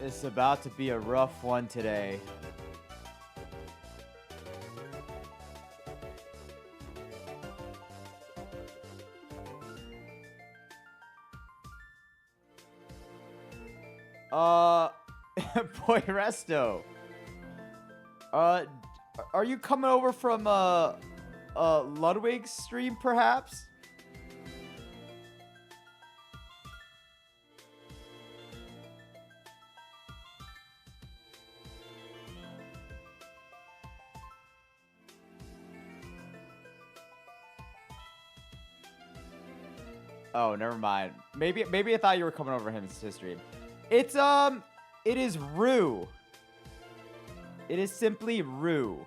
It's about to be a rough one today. Boy Resto. Are you coming over from Ludwig's stream, perhaps? Oh, never mind. Maybe I thought you were coming over his stream. It is Rue. It is simply Rue.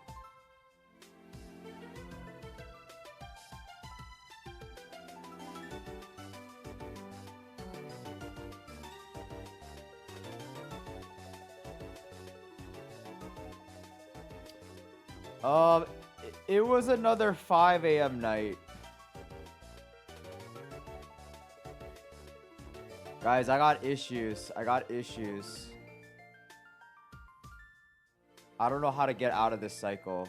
It was another 5 a.m. night. Guys, I got issues. I don't know how to get out of this cycle.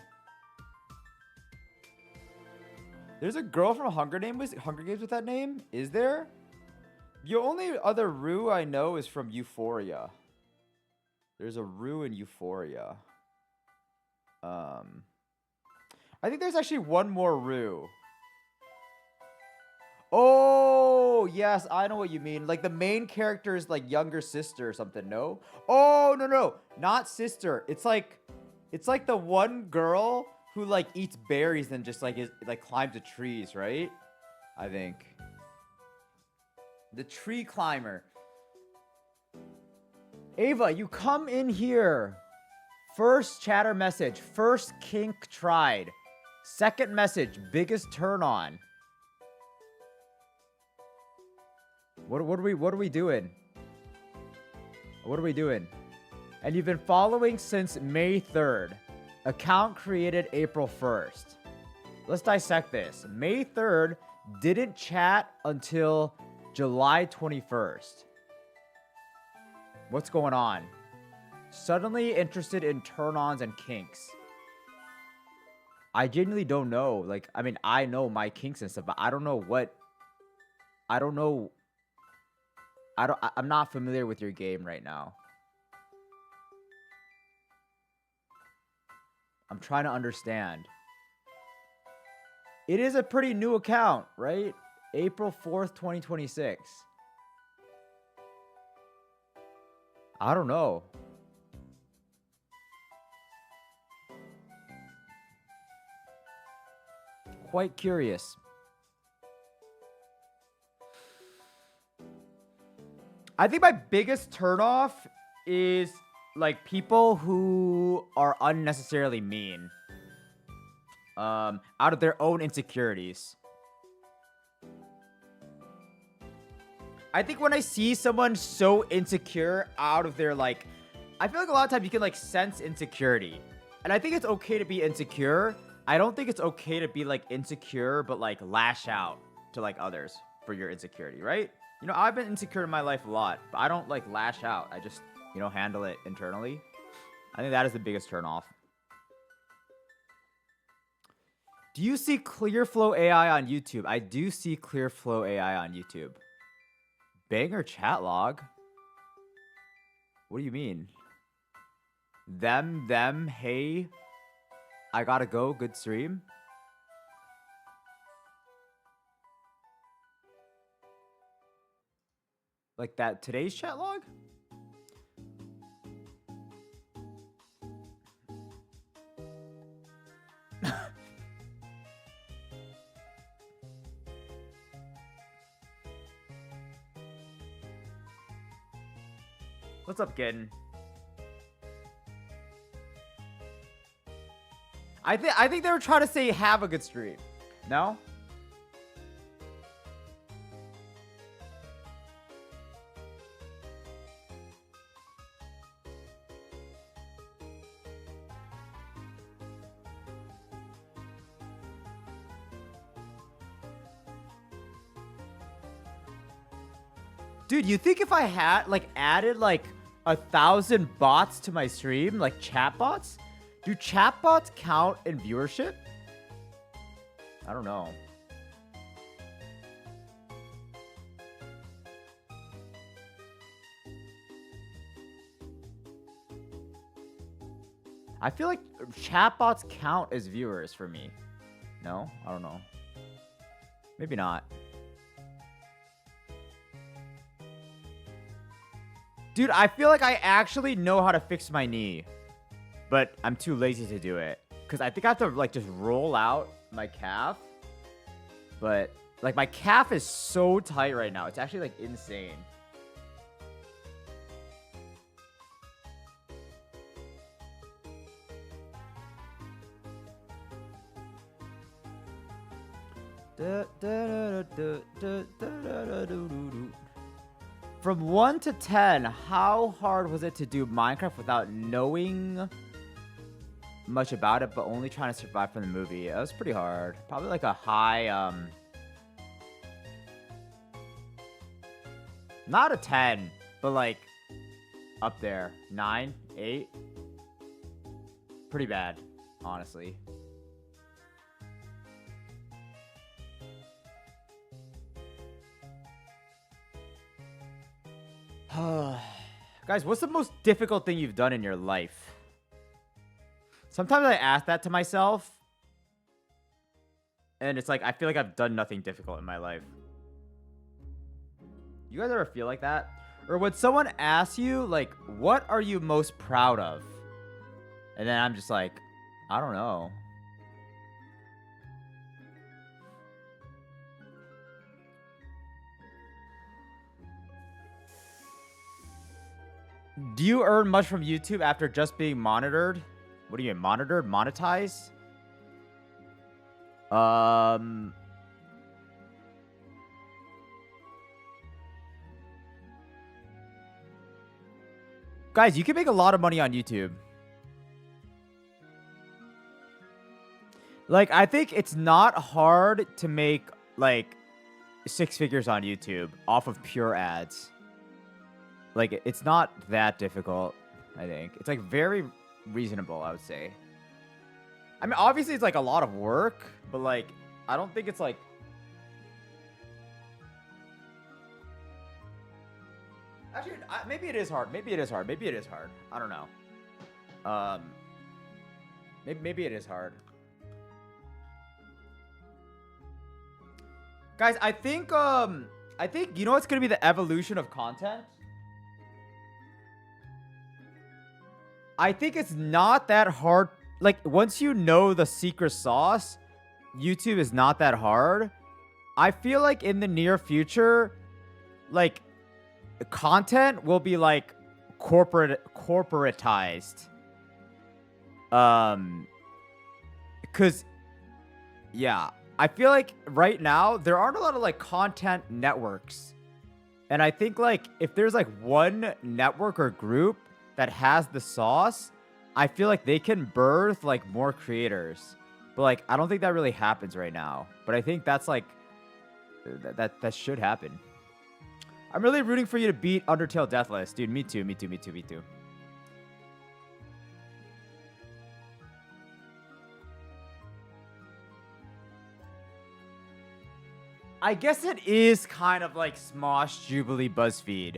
There's a girl from Hunger Games with that name? Is there? The only other Rue I know is from Euphoria. There's a Rue in Euphoria. I think there's actually one more Rue. Oh, yes, I know what you mean. Like the main character's like younger sister or something, no? Oh, no. Not sister. It's like the one girl who like eats berries and just like climbs the trees, right? I think. The tree climber. Ava, you come in here. First chatter message. First kink tried. Second message. Biggest turn on. What are we doing? What are we doing? And you've been following since May 3rd. Account created April 1st. Let's dissect this. May 3rd didn't chat until July 21st. What's going on? Suddenly interested in turn-ons and kinks. I genuinely don't know. Like, I mean, I know my kinks and stuff, but I don't know what... I'm not familiar with your game right now. I'm trying to understand. It is a pretty new account, right? April 4th, 2026. I don't know. Quite curious. I think my biggest turnoff is like people who are unnecessarily mean. Out of their own insecurities. I think when I see someone so insecure out of their like, I feel like a lot of times you can like sense insecurity. And I think it's okay to be insecure. I don't think it's okay to be like insecure, but like lash out to like others for your insecurity, right? You know, I've been insecure in my life a lot, but I don't like lash out. I just, you know, handle it internally. I think that is the biggest turnoff. Do you see Clearflow AI on YouTube? I do see Clearflow AI on YouTube. Banger chat log? What do you mean? Them, hey. I gotta go, good stream. Like that today's chat log? What's up, Gitten? I think they were trying to say have a good stream. No? Dude, you think if I had like added like 1,000 bots to my stream, like chatbots. Do chatbots count in viewership? I don't know. I feel like chatbots count as viewers for me. No? I don't know. Maybe not. Dude, I feel like I actually know how to fix my knee. But I'm too lazy to do it. Because I think I have to, like, just roll out my calf. But, like, my calf is so tight right now. It's actually, like, insane. From 1 to 10, how hard was it to do Minecraft without knowing much about it, but only trying to survive from the movie? It was pretty hard. Probably like a high, not a 10, but like up there. 9, 8. Pretty bad, honestly. Guys, what's the most difficult thing you've done in your life? Sometimes I ask that to myself. And it's like, I feel like I've done nothing difficult in my life. You guys ever feel like that? Or when someone asks you, like, what are you most proud of? And then I'm just like, I don't know. Do you earn much from YouTube after just being monitored? What do you mean, monitored? Monetize? Guys, you can make a lot of money on YouTube. Like, I think it's not hard to make, like, 6 figures on YouTube off of pure ads. Like, it's not that difficult, I think. It's, like, very reasonable, I would say. I mean, obviously, it's, like, a lot of work, but, like, I don't think it's, like... Actually, maybe it is hard. Maybe it is hard. Maybe it is hard. I don't know. Maybe it is hard. Guys, I think, you know what's gonna be the evolution of content? I think it's not that hard. Like, once you know the secret sauce, YouTube is not that hard. I feel like in the near future, like, content will be, like, corporatized. Because, yeah. I feel like right now, there aren't a lot of, like, content networks. And I think, like, if there's, like, one network or group that has the sauce, I feel like they can birth, like, more creators. But, like, I don't think that really happens right now. But I think that's, like, that should happen. I'm really rooting for you to beat Undertale Deathless. Dude, me too, me too, me too, me too. I guess it is kind of like Smosh, Jubilee, BuzzFeed.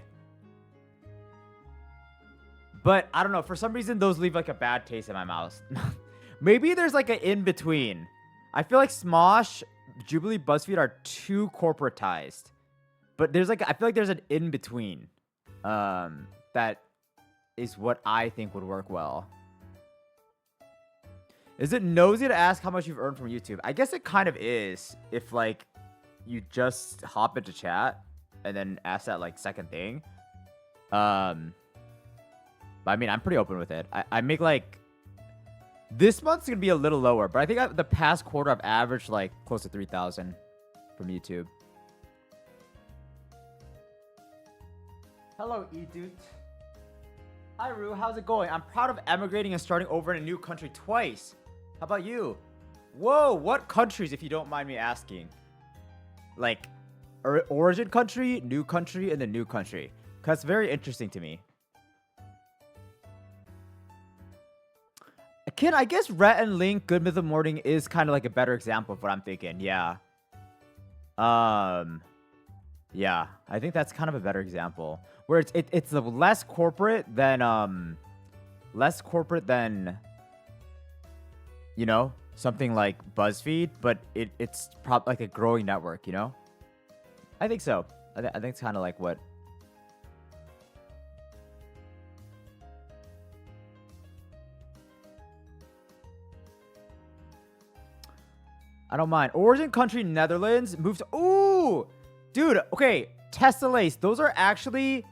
But, I don't know. For some reason, those leave, like, a bad taste in my mouth. Maybe there's, like, an in-between. I feel like Smosh, Jubilee, BuzzFeed are too corporatized. But there's, like, I feel like there's an in-between. That is what I think would work well. Is it nosy to ask how much you've earned from YouTube? I guess it kind of is. If, like, you just hop into chat and then ask that, like, second thing. But I mean, I'm pretty open with it. I make, like... This month's going to be a little lower. But I think the past quarter, I've averaged, like, close to 3,000 from YouTube. Hello, Edut. Hi, Rue. How's it going? I'm proud of emigrating and starting over in a new country twice. How about you? Whoa, what countries, if you don't mind me asking? Like, origin country, new country, and then new country. Because it's very interesting to me. Kin, I guess Rhett and Link, Good Mythical Morning is kind of like a better example of what I'm thinking. Yeah. Yeah, I think that's kind of a better example. Where it's the less corporate than you know, something like BuzzFeed, but it's probably like a growing network, you know? I think so. I think it's kind of like what. I don't mind. Origin country Netherlands moves. Ooh, dude. Okay, Tesselace. Those are actually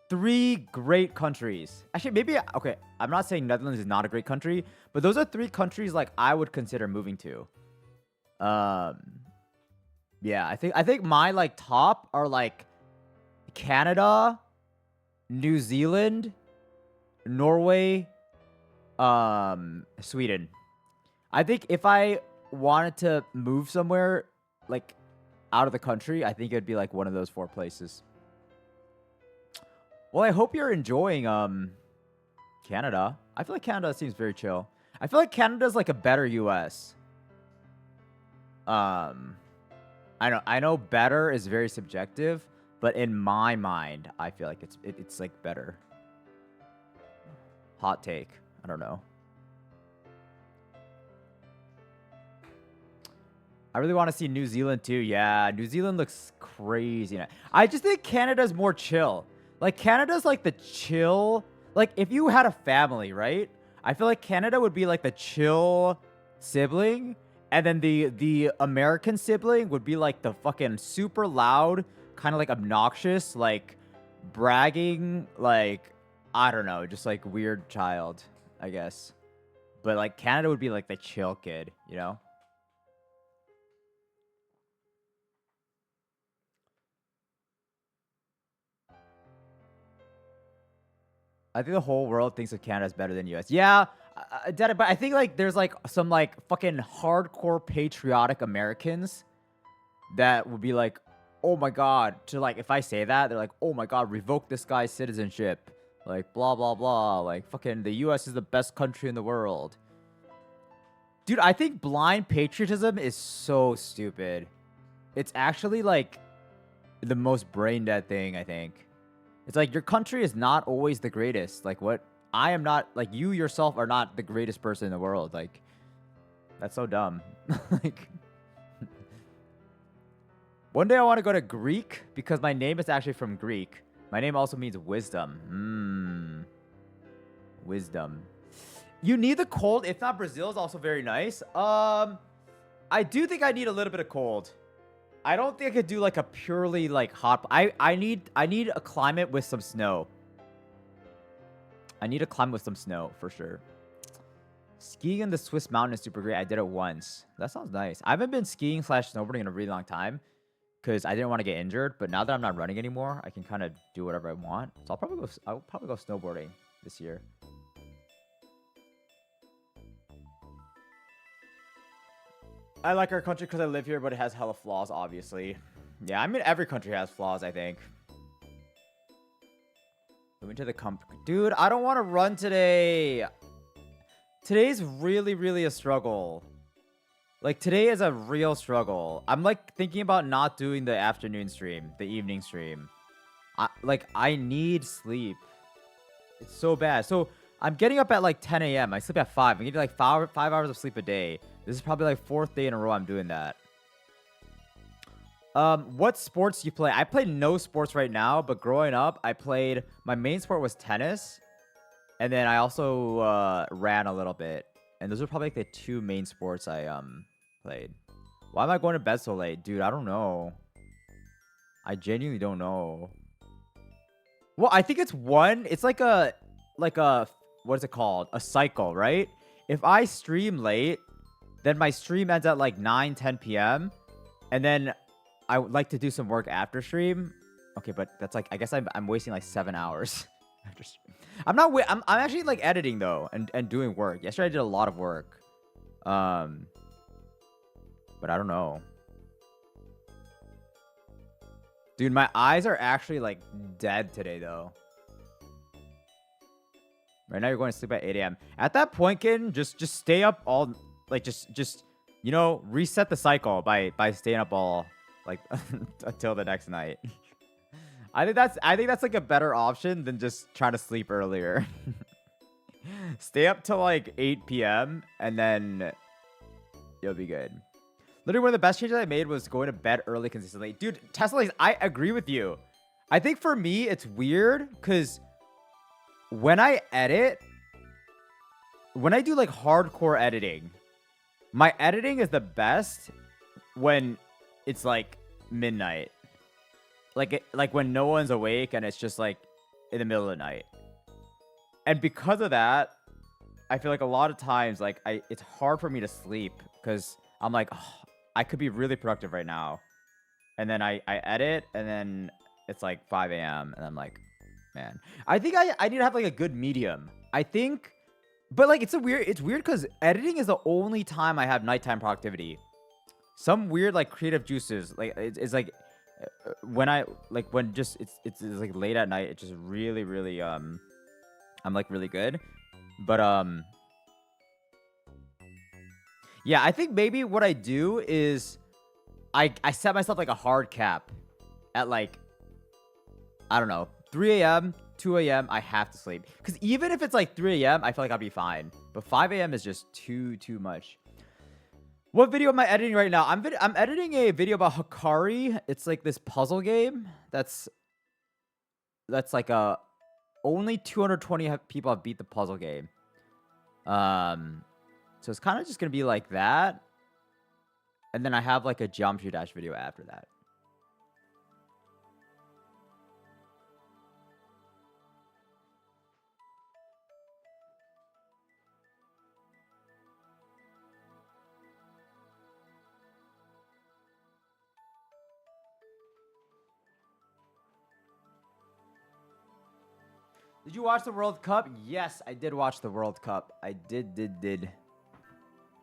3 great countries. Actually, maybe okay. I'm not saying Netherlands is not a great country, but those are 3 countries like I would consider moving to. Yeah, I think my like top are like Canada, New Zealand, Norway, Sweden. I think if I wanted to move somewhere like out of the country, I think it'd be like one of those 4 places. Well, I hope you're enjoying Canada. I feel like Canada seems very chill. I feel like Canada's like a better US. I know better is very subjective, but in my mind, I feel like it's like better. Hot take. I don't know. I really want to see New Zealand too. Yeah, New Zealand looks crazy. I just think Canada's more chill. Like Canada's like the chill. Like if you had a family, right? I feel like Canada would be like the chill sibling, and then the American sibling would be like the fucking super loud, kind of like obnoxious, like bragging, like I don't know, just like weird child, I guess. But like Canada would be like the chill kid, you know? I think the whole world thinks of Canada as better than US. Yeah, but I think like there's like some like fucking hardcore patriotic Americans that would be like, oh my god, to like if I say that, they're like, oh my god, revoke this guy's citizenship. Like blah blah blah. Like fucking the US is the best country in the world. Dude, I think blind patriotism is so stupid. It's actually like the most brain dead thing, I think. It's like your country is not always the greatest. Like what? I am not like you yourself are not the greatest person in the world. Like that's so dumb. Like one day I want to go to Greek because my name is actually from Greek. My name also means wisdom. Wisdom. You need the cold. If not, Brazil is also very nice. I do think I need a little bit of cold. I don't think I could do like a purely like hot. I need a climate with some snow. I need a climate with some snow for sure. Skiing in the Swiss mountain is super great. I did it once. That sounds nice. I haven't been skiing / snowboarding in a really long time because I didn't want to get injured. But now that I'm not running anymore, I can kind of do whatever I want. So I'll probably go snowboarding this year. I like our country because I live here, but it has hella flaws, obviously. Yeah, I mean, every country has flaws, I think. Moving to the dude, I don't want to run today. Today's really, really a struggle. Like, today is a real struggle. I'm, like, thinking about not doing the afternoon stream, the evening stream. I need sleep. It's so bad. So, I'm getting up at, like, 10 a.m. I sleep at 5. I'm getting, like, 5 hours of sleep a day. This is probably like 4th day in a row I'm doing that. What sports do you play? I play no sports right now, but growing up, my main sport was tennis. And then I also ran a little bit. And those are probably like the 2 main sports I played. Why am I going to bed so late? Dude, I don't know. I genuinely don't know. Well, I think it's like a what is it called? A cycle, right? If I stream late, then my stream ends at like 9-10 p.m. And then I would like to do some work after stream. Okay, but that's like I guess I'm wasting like 7 hours after stream. I'm actually like editing though and doing work. Yesterday I did a lot of work. But I don't know. Dude, my eyes are actually like dead today though. Right now you're going to sleep at 8 a.m. At that point, kid, just stay up all like just you know, reset the cycle by staying up all like until the next night. I think that's like a better option than just trying to sleep earlier. Stay up till like 8 p.m. and then you'll be good. Literally, one of the best changes I made was going to bed early consistently. Dude, Tesla, I agree with you. I think for me, it's weird because when I edit, when I do like hardcore editing, my editing is the best when it's like midnight. Like when no one's awake and it's just like in the middle of the night. And because of that, I feel like a lot of times like it's hard for me to sleep because I'm like, oh, I could be really productive right now. And then I edit and then it's like 5 a.m. and I'm like, man. I think I need to have like a good medium. I think, but like it's weird because editing is the only time I have nighttime productivity. Some weird like creative juices like it's like when I like when just it's like late at night, it's just really I'm like really good. But yeah, I think maybe what I do is I set myself like a hard cap at like I don't know, 3 a.m., 2 a.m. I have to sleep. Because even if it's like 3 a.m., I feel like I'll be fine. But 5 a.m. is just too much. What video am I editing right now? I'm editing a video about Hikari. It's like this puzzle game that's like only 220 people have beat the puzzle game. So it's kind of just gonna be like that, and then I have like a Geometry Dash video after that. Did you watch the World Cup? Yes, I did watch the World Cup. I did.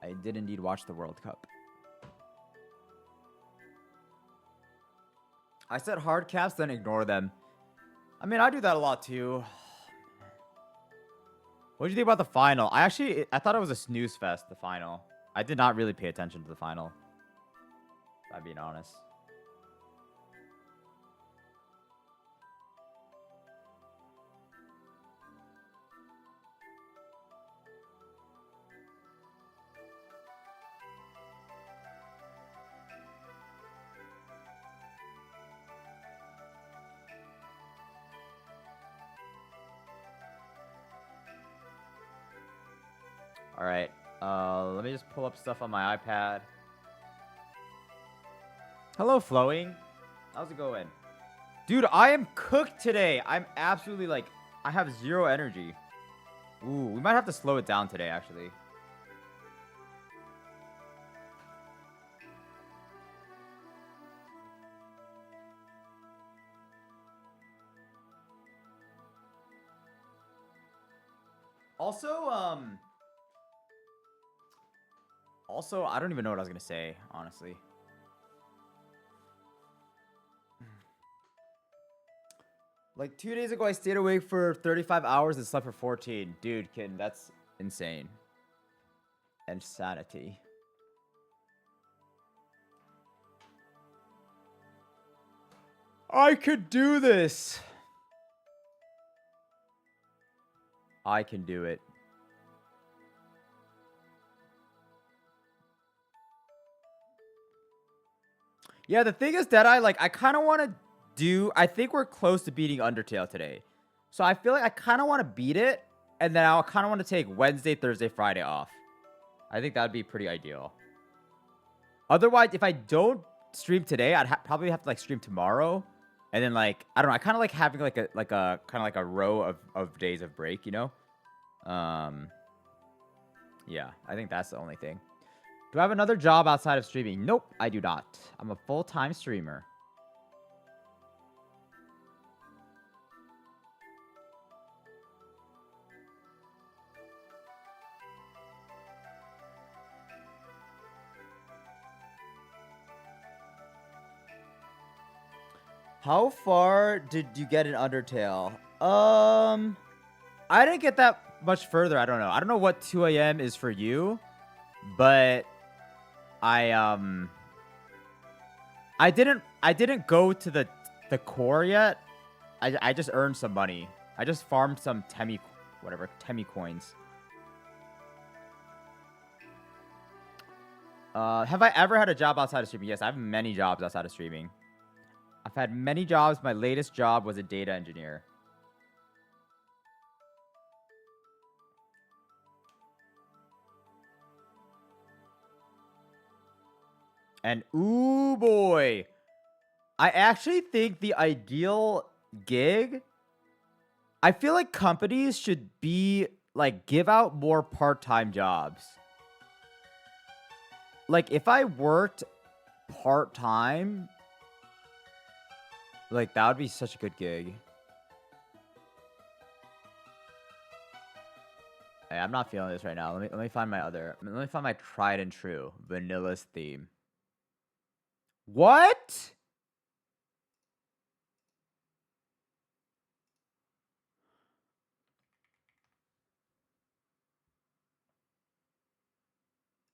I did indeed watch the World Cup. I set hard caps, then ignore them. I mean, I do that a lot too. What did you think about the final? I thought it was a snooze fest, the final. I did not really pay attention to the final, if I'm being honest. All right. Let me just pull up stuff on my iPad. Hello, Flowing. How's it going? Dude, I am cooked today. I'm absolutely like, I have zero energy. Ooh, we might have to slow it down today, actually. Also, I don't even know what I was gonna say, honestly. Like 2 days ago, I stayed awake for 35 hours and slept for 14. Dude, kid, that's insane. Insanity. I could do this. I can do it. Yeah, the thing is that I kind of want to I think we're close to beating Undertale today. So I feel like I kind of want to beat it, and then I'll kind of want to take Wednesday, Thursday, Friday off. I think that'd be pretty ideal. Otherwise, if I don't stream today, I'd probably have to like stream tomorrow. And then like, I don't know, I kind of like having like a kind of like a row of days of break, you know? Yeah, I think that's the only thing. Do I have another job outside of streaming? Nope, I do not. I'm a full-time streamer. How far did you get in Undertale? I didn't get that much further. I don't know. I don't know what 2 a.m. is for you, but I didn't go to the core yet. I just earned some money. I just farmed some Temmie coins. Have I ever had a job outside of streaming? Yes, I have many jobs outside of streaming. I've had many jobs. My latest job was a data engineer. And ooh boy, I actually think the ideal gig, I feel like companies should be like give out more part-time jobs. Like if I worked part-time, like that would be such a good gig. Hey, I'm not feeling this right now. Let me find my tried and true Vanilla's theme. What?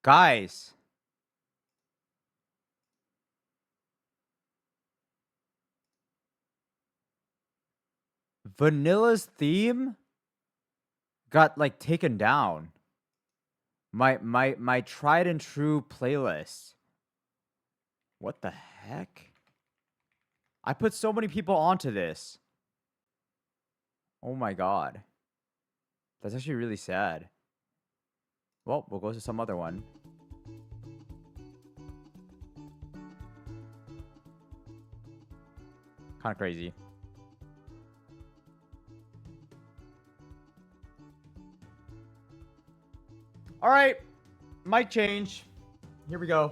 Guys. Vanilla's theme got like taken down. My tried and true playlist. What the heck? I put so many people onto this. Oh my god. That's actually really sad. Well, we'll go to some other one. Kind of crazy. All right. Mic change. Here we go.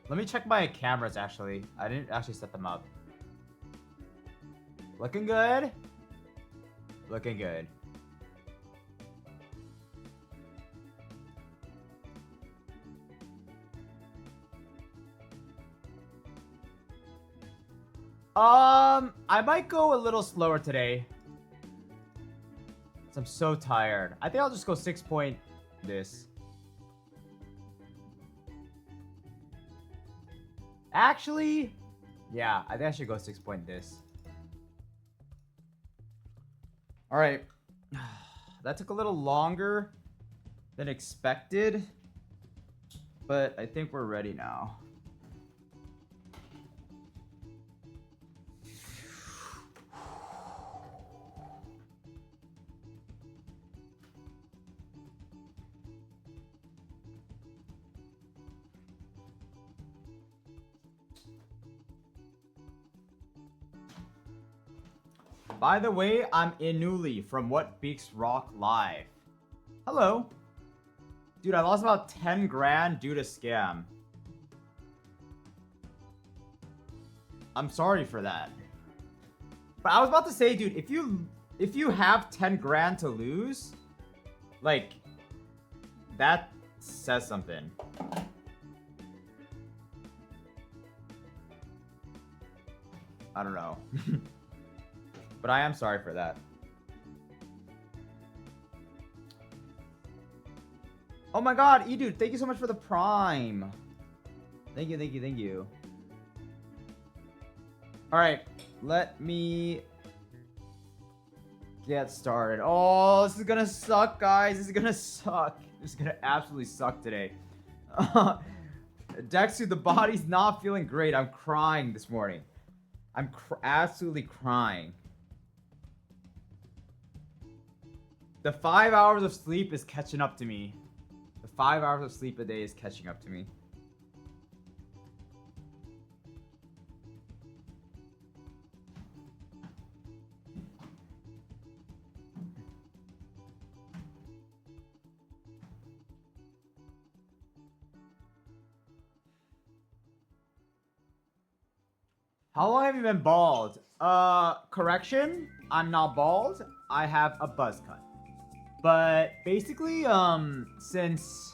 Let me check my cameras, actually. I didn't actually set them up. Looking good. Looking good. I might go a little slower today. I'm so tired. I think I'll just go 6 point this. Actually, yeah, I think I should go 6 point this. All right. That took a little longer than expected, but I think we're ready now. By the way, I'm Inuli from What Beaks Rock Live. Hello. Dude, I lost about 10 grand due to scam. I'm sorry for that. But I was about to say, dude, if you have 10 grand to lose, like, that says something. I don't know. But I am sorry for that. Oh my god, dude, thank you so much for the prime. Thank you, thank you, thank you. Alright, let me get started. Oh, this is gonna suck, guys. This is gonna suck. This is gonna absolutely suck today. Dexter, the body's not feeling great. I'm crying this morning. I'm absolutely crying. The 5 hours of sleep is catching up to me. The 5 hours of sleep a day is catching up to me. How long have you been bald? Correction, I'm not bald. I have a buzz cut. But basically, since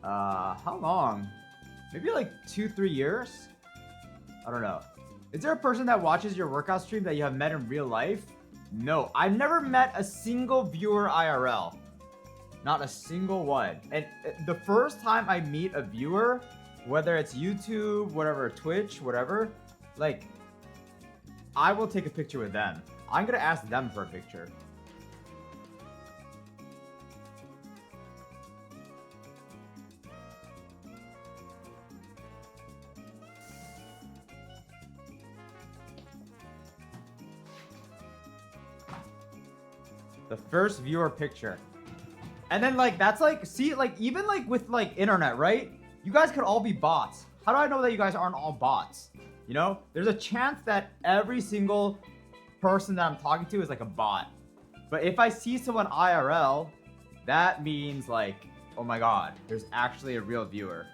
how long? Maybe like 2-3 years? I don't know. Is there a person that watches your workout stream that you have met in real life? No, I've never met a single viewer IRL. Not a single one. And the first time I meet a viewer, whether it's YouTube, whatever, Twitch, whatever, like, I will take a picture with them. I'm gonna ask them for a picture. The first viewer picture. And then like, that's like, see, like even like with like internet, right? You guys could all be bots. How do I know that you guys aren't all bots? You know, there's a chance that every single person that I'm talking to is like a bot. But if I see someone IRL, that means like, oh my God, there's actually a real viewer.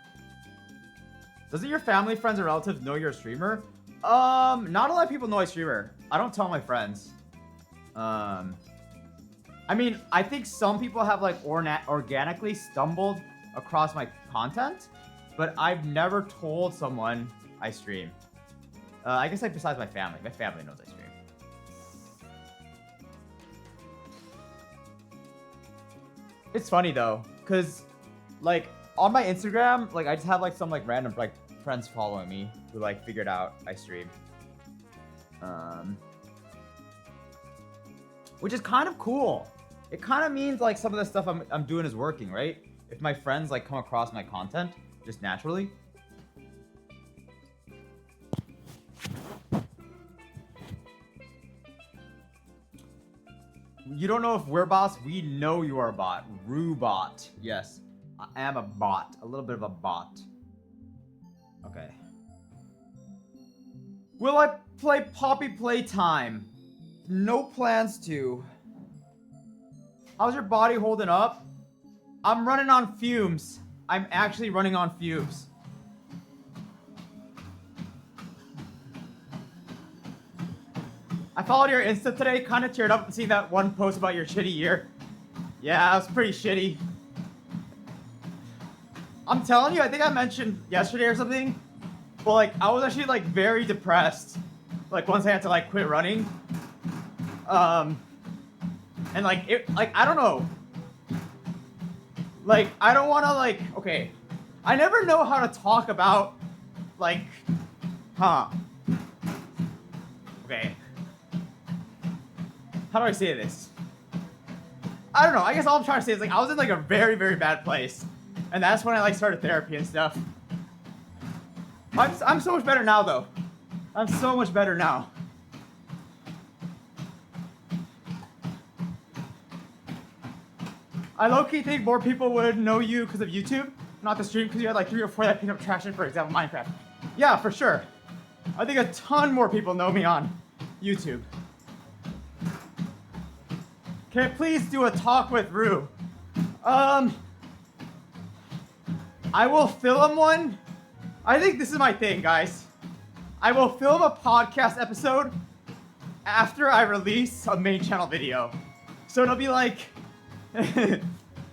Doesn't your family, friends, or relatives know you're a streamer? Not a lot of people know I'm a streamer. I don't tell my friends. I mean, I think some people have like organically stumbled across my content, but I've never told someone I stream. I guess like besides my family. My family knows I stream. It's funny though, cause like on my Instagram, like I just have like some like random like friends following me who like figured out I stream. Which is kind of cool. It kind of means like some of the stuff I'm doing is working, right? If my friends like come across my content just naturally. You don't know if we're bots? We know you are a bot. Rubot. Yes, I am a bot. A little bit of a bot. Okay. Will I play Poppy Playtime? No plans to. How's your body holding up? I'm running on fumes. I'm actually running on fumes. I followed your Insta today, kind of teared up seeing that one post about your shitty year. Yeah, it was pretty shitty. I'm telling you, I think I mentioned yesterday or something. Well, like, I was actually, like, very depressed. Like, once I had to, like, quit running. And, like, I don't know. Like, I don't want to, like, okay. I never know how to talk about, like, okay. How do I say this? I don't know. I guess all I'm trying to say is, like, I was in, like, a very, very bad place. And that's when I, like, started therapy and stuff. I'm so much better now, though. I'm so much better now. I low-key think more people would know you because of YouTube, not the stream, because you had like 3 or 4 that picked up traction, for example, Minecraft. Yeah, for sure. I think a ton more people know me on YouTube. Can I please do a talk with Rue? I will film one. I think this is my thing, guys. I will film a podcast episode after I release a main channel video. So it'll be like,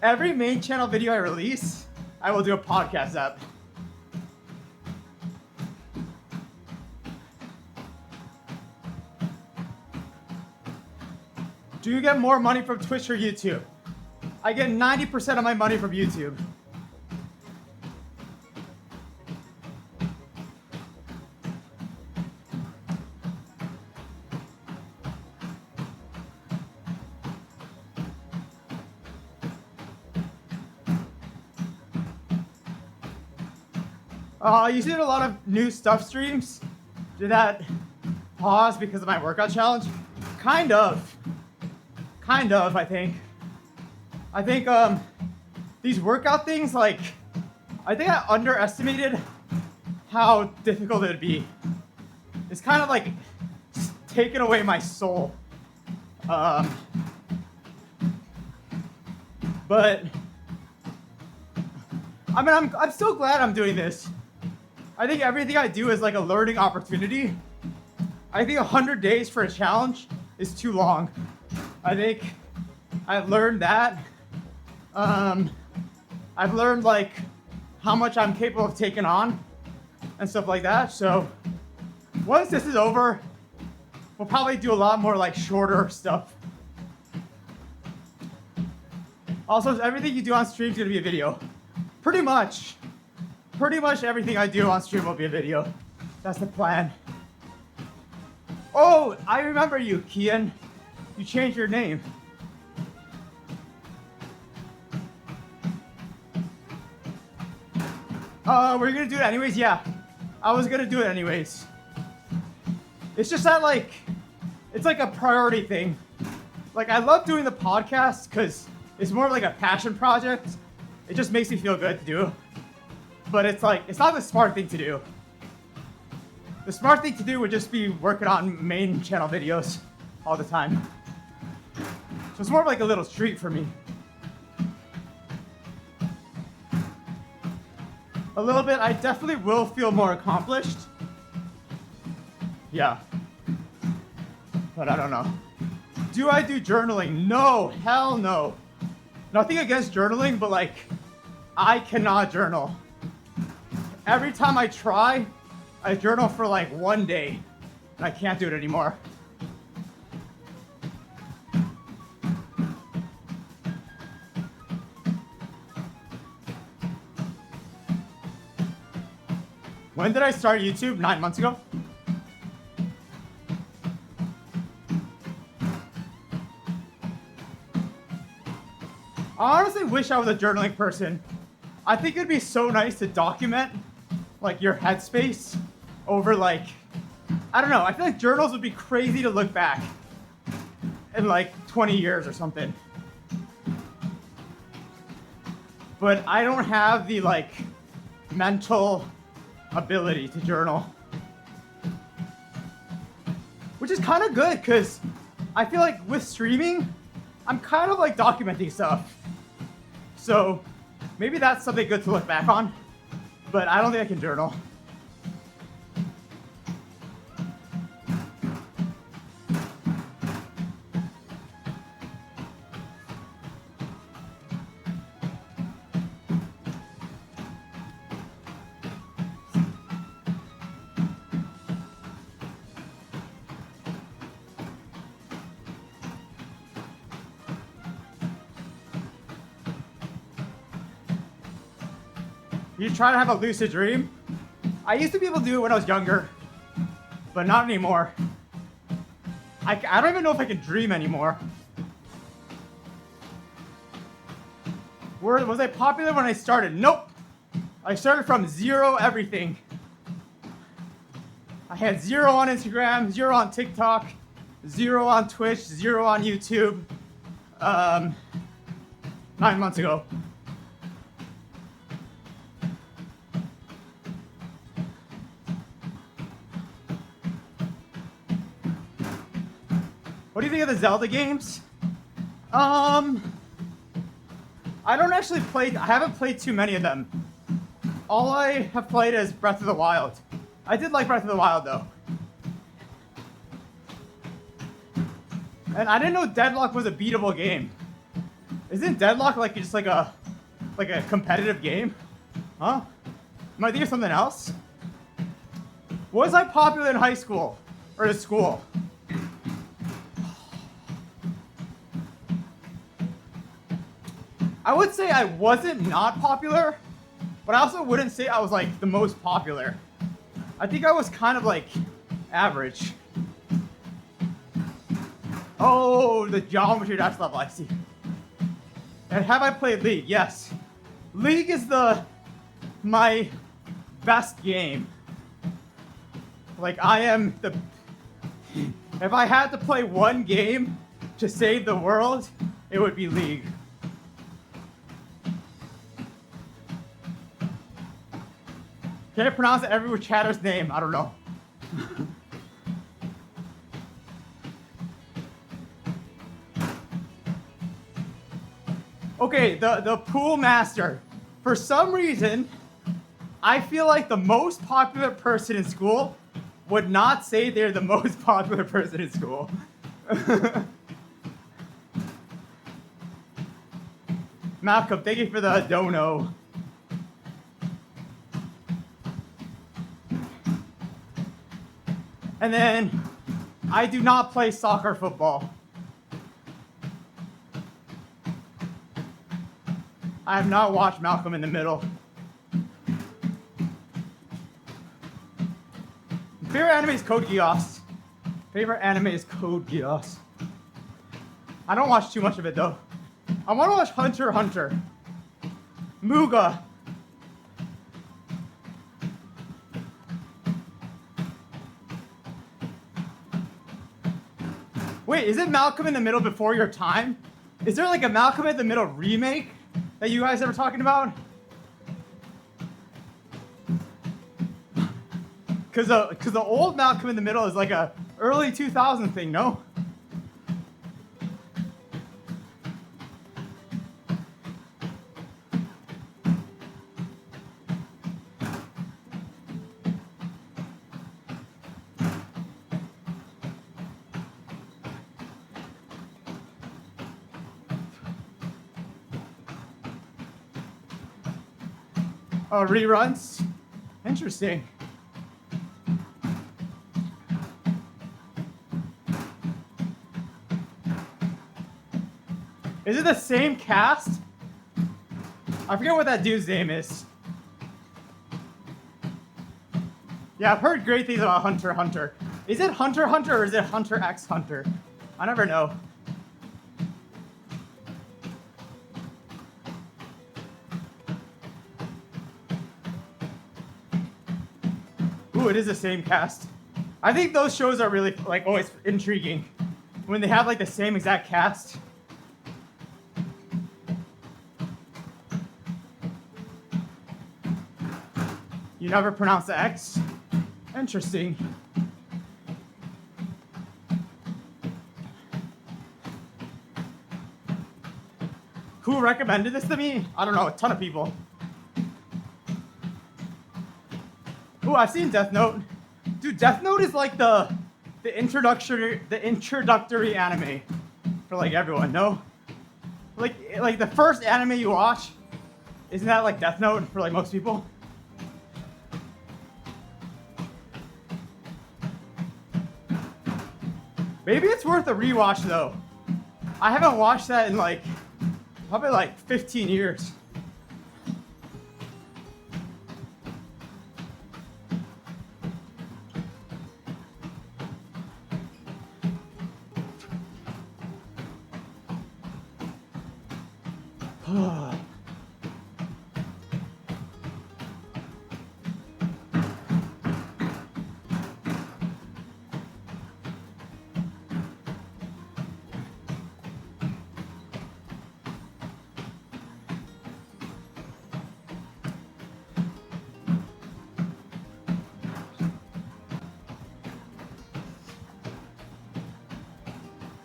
every main channel video I release, I will do a podcast up. Do you get more money from Twitch or YouTube? I get 90% of my money from YouTube. You did a lot of new stuff streams. Did that pause because of my workout challenge? Kind of, I think. These workout things, like, I think I underestimated how difficult it'd be. It's kind of like taking away my soul. But I mean, I'm so glad I'm doing this. I think everything I do is like a learning opportunity. I think 100 days for a challenge is too long. I think I've learned that. I've learned like how much I'm capable of taking on and stuff like that. So Once this is over, we'll probably do a lot more like shorter stuff. Also, everything you do on stream is gonna be a video. Pretty much everything I do on stream will be a video. That's the plan. Oh, I remember you, Kian. You changed your name. We're gonna do it anyways? Yeah. I was gonna do it anyways. It's just that like, it's like a priority thing. Like I love doing the podcast because it's more like a passion project. It just makes me feel good to do. But it's like, it's not the smart thing to do. The smart thing to do would just be working on main channel videos all the time. So it's more of like a little treat for me. A little bit, I definitely will feel more accomplished. Yeah. But I don't know. Do I do journaling? No, hell no. Nothing against journaling, but like, I cannot journal. Every time I try, I journal for like one day, and I can't do it anymore. When did I start YouTube? 9 months ago? I honestly wish I was a journaling person. I think it'd be so nice to document like your headspace over like, I don't know, I feel like journals would be crazy to look back in like 20 years or something. But I don't have the like mental ability to journal. Which is kind of good because I feel like with streaming, I'm kind of like documenting stuff. So maybe that's something good to look back on, but I don't think I can journal. You try to have a lucid dream? I used to be able to do it when I was younger, but not anymore. I don't even know if I can dream anymore. Was I popular when I started? Nope. I started from zero everything. I had 0 on Instagram, 0 on TikTok, 0 on Twitch, 0 on YouTube. 9 months ago. What do you think of the Zelda games? I don't actually play, I haven't played too many of them. All I have played is Breath of the Wild. I did like Breath of the Wild though. And I didn't know Deadlock was a beatable game. Isn't Deadlock like just like a competitive game? Huh? Am I thinking of something else? Was I popular in high school or at school? I would say I wasn't not popular, but I also wouldn't say I was like the most popular. I think I was kind of like average. Oh, the Geometry Dash level, I see. And have I played League? Yes. League is my best game. Like I am the, if I had to play one game to save the world, it would be League. Can I pronounce every chatter's name? I don't know. Okay, the pool master. For some reason, I feel like the most popular person in school would not say they're the most popular person in school. Malcolm, thank you for the dono. And then I do not play soccer football. I have not watched Malcolm in the Middle. Favorite anime is Code Geass. Favorite anime is Code Geass. I don't watch too much of it though. I want to watch Hunter x Hunter. Muga. Wait, is it Malcolm in the Middle before your time? Is there like a Malcolm in the Middle remake that you guys ever talking about? Cause the old Malcolm in the Middle is like a early 2000 thing, no? Oh, reruns? Interesting. Is it the same cast? I forget what that dude's name is. Yeah, I've heard great things about Hunter x Hunter. Is it Hunter x Hunter or is it Hunter x Hunter? I never know. Ooh, it is the same cast. I think those shows are really like always intriguing when they have like the same exact cast. You never pronounce the X? Interesting. Who recommended this to me? I don't know, a ton of people. Ooh, I've seen Death Note. Dude, Death Note is like the introductory anime for like everyone, no? Like the first anime you watch, isn't that like Death Note for like most people? Maybe it's worth a rewatch though. I haven't watched that in like probably like 15 years.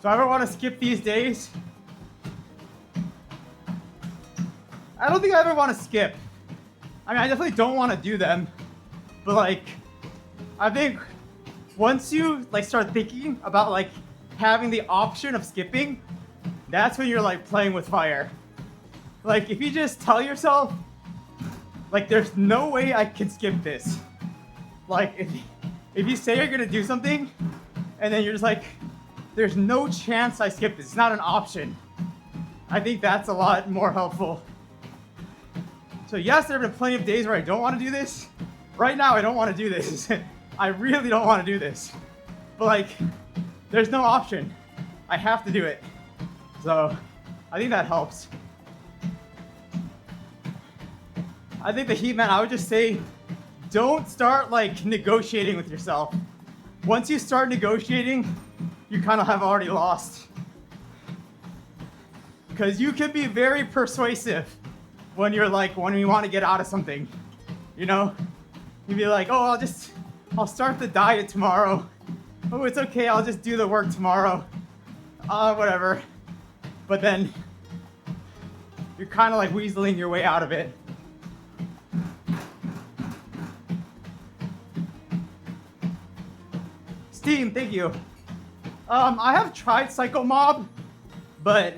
So I ever want to skip these days? I don't think I ever want to skip. I mean, I definitely don't want to do them. But like, I think once you like start thinking about like having the option of skipping, that's when you're like playing with fire. Like if you just tell yourself, like there's no way I can skip this. Like if you say you're gonna do something, and then you're just like, there's no chance I skip this. It's not an option. I think that's a lot more helpful. So yes, there have been plenty of days where I don't want to do this. Right now, I don't want to do this. I really don't want to do this. But like, there's no option. I have to do it. So I think that helps. I think the Heat Man, I would just say, don't start like negotiating with yourself. Once you start negotiating, you kind of have already lost. Because you can be very persuasive when you're like, when you want to get out of something, you know? You'd be like, oh, I'll start the diet tomorrow. Oh, it's okay, I'll just do the work tomorrow. Whatever. But then, you're kind of like weaseling your way out of it. Steam, thank you. I have tried Psycho Mob, but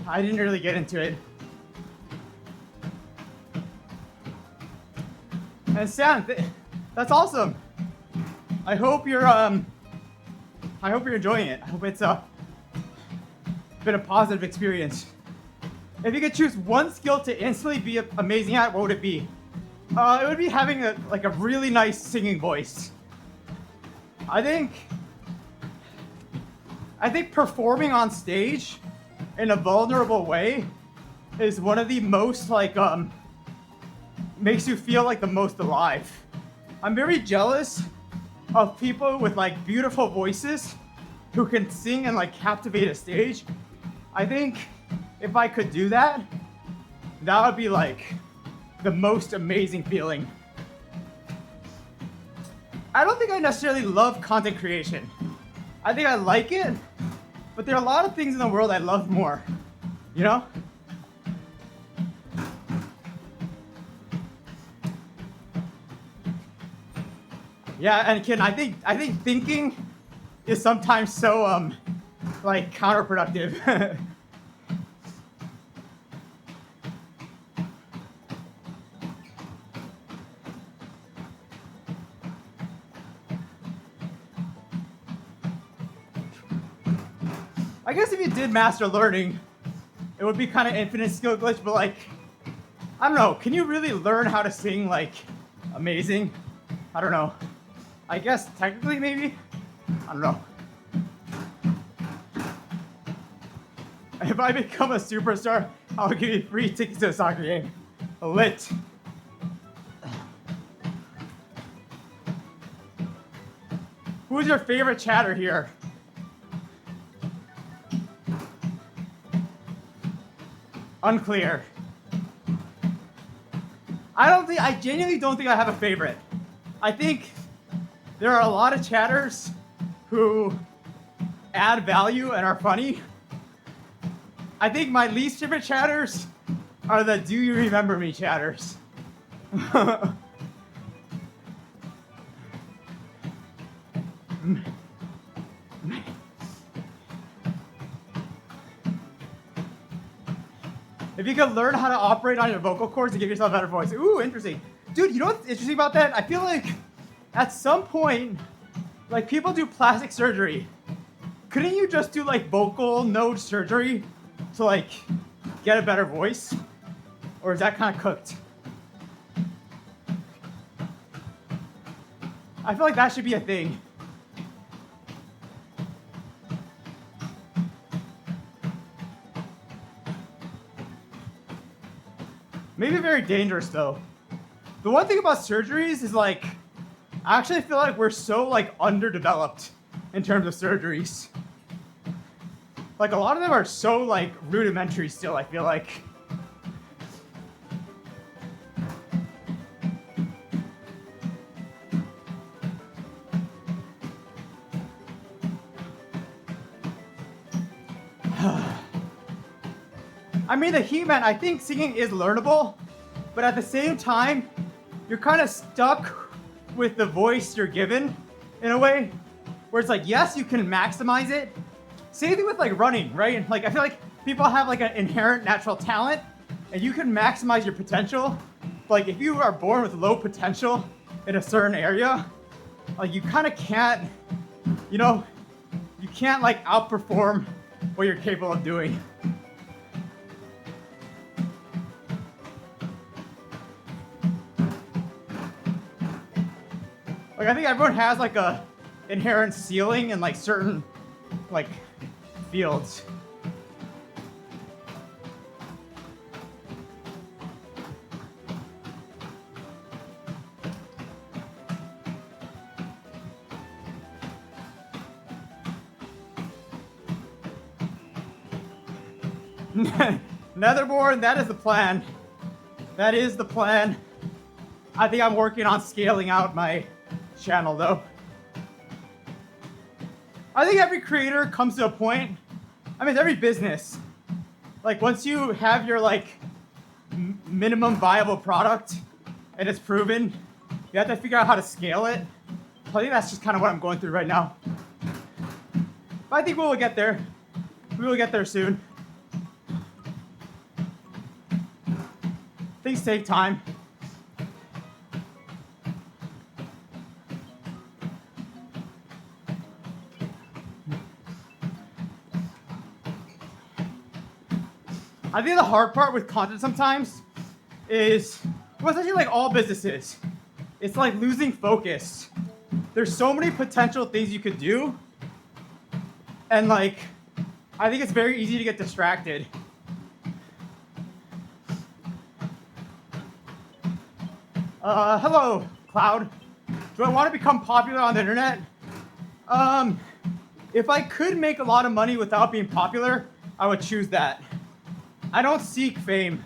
I didn't really get into it. And Sam, that's awesome. I hope you're enjoying it. I hope it's been a positive experience. If you could choose one skill to instantly be amazing at, what would it be? It would be having a really nice singing voice. I think performing on stage in a vulnerable way is one of the most makes you feel like the most alive. I'm very jealous of people with beautiful voices who can sing and captivate a stage. I think if I could do that, that would be the most amazing feeling. I don't think I necessarily love content creation. I think I like it, but there are a lot of things in the world I love more, you know? Yeah, and Ken, I think thinking is sometimes so counterproductive. I guess if you did master learning, it would be kind of infinite skill glitch, but I don't know, can you really learn how to sing amazing? I don't know. I guess technically maybe? I don't know. If I become a superstar, I'll give you free tickets to a soccer game. Lit. Who's your favorite chatter here? Unclear. I genuinely don't think I have a favorite. I think there are a lot of chatters who add value and are funny. I think my least favorite chatters are the "Do you remember me" chatters. If you could learn how to operate on your vocal cords to give yourself a better voice. Ooh, interesting. Dude, you know what's interesting about that? I feel like at some point, people do plastic surgery. Couldn't you just do vocal node surgery to get a better voice? Or is that kind of cooked? I feel like that should be a thing. Maybe very dangerous though. The one thing about surgeries is I actually feel like we're so underdeveloped in terms of surgeries. A lot of them are so rudimentary still, I feel like. I mean, the He-Man, I think singing is learnable, but at the same time, you're kind of stuck with the voice you're given in a way where it's yes, you can maximize it. Same thing with running, right? I feel like people have an inherent natural talent and you can maximize your potential. But if you are born with low potential in a certain area, you kind of can't, you can't outperform what you're capable of doing. I think everyone has a inherent ceiling in certain fields. Netherborn, that is the plan. That is the plan. I think I'm working on scaling out my channel though. I think every creator comes to a point, it's every business. Once you have your minimum viable product and it's proven, you have to figure out how to scale it. So I think that's just kind of what I'm going through right now. But I think we will get there. We will get there soon. Things take time. I think the hard part with content sometimes is, well, especially like all businesses, it's like losing focus. There's so many potential things you could do, and like, I think it's very easy to get distracted. Hello, Cloud. Do I want to become popular on the internet? If I could make a lot of money without being popular, I would choose that. I don't seek fame.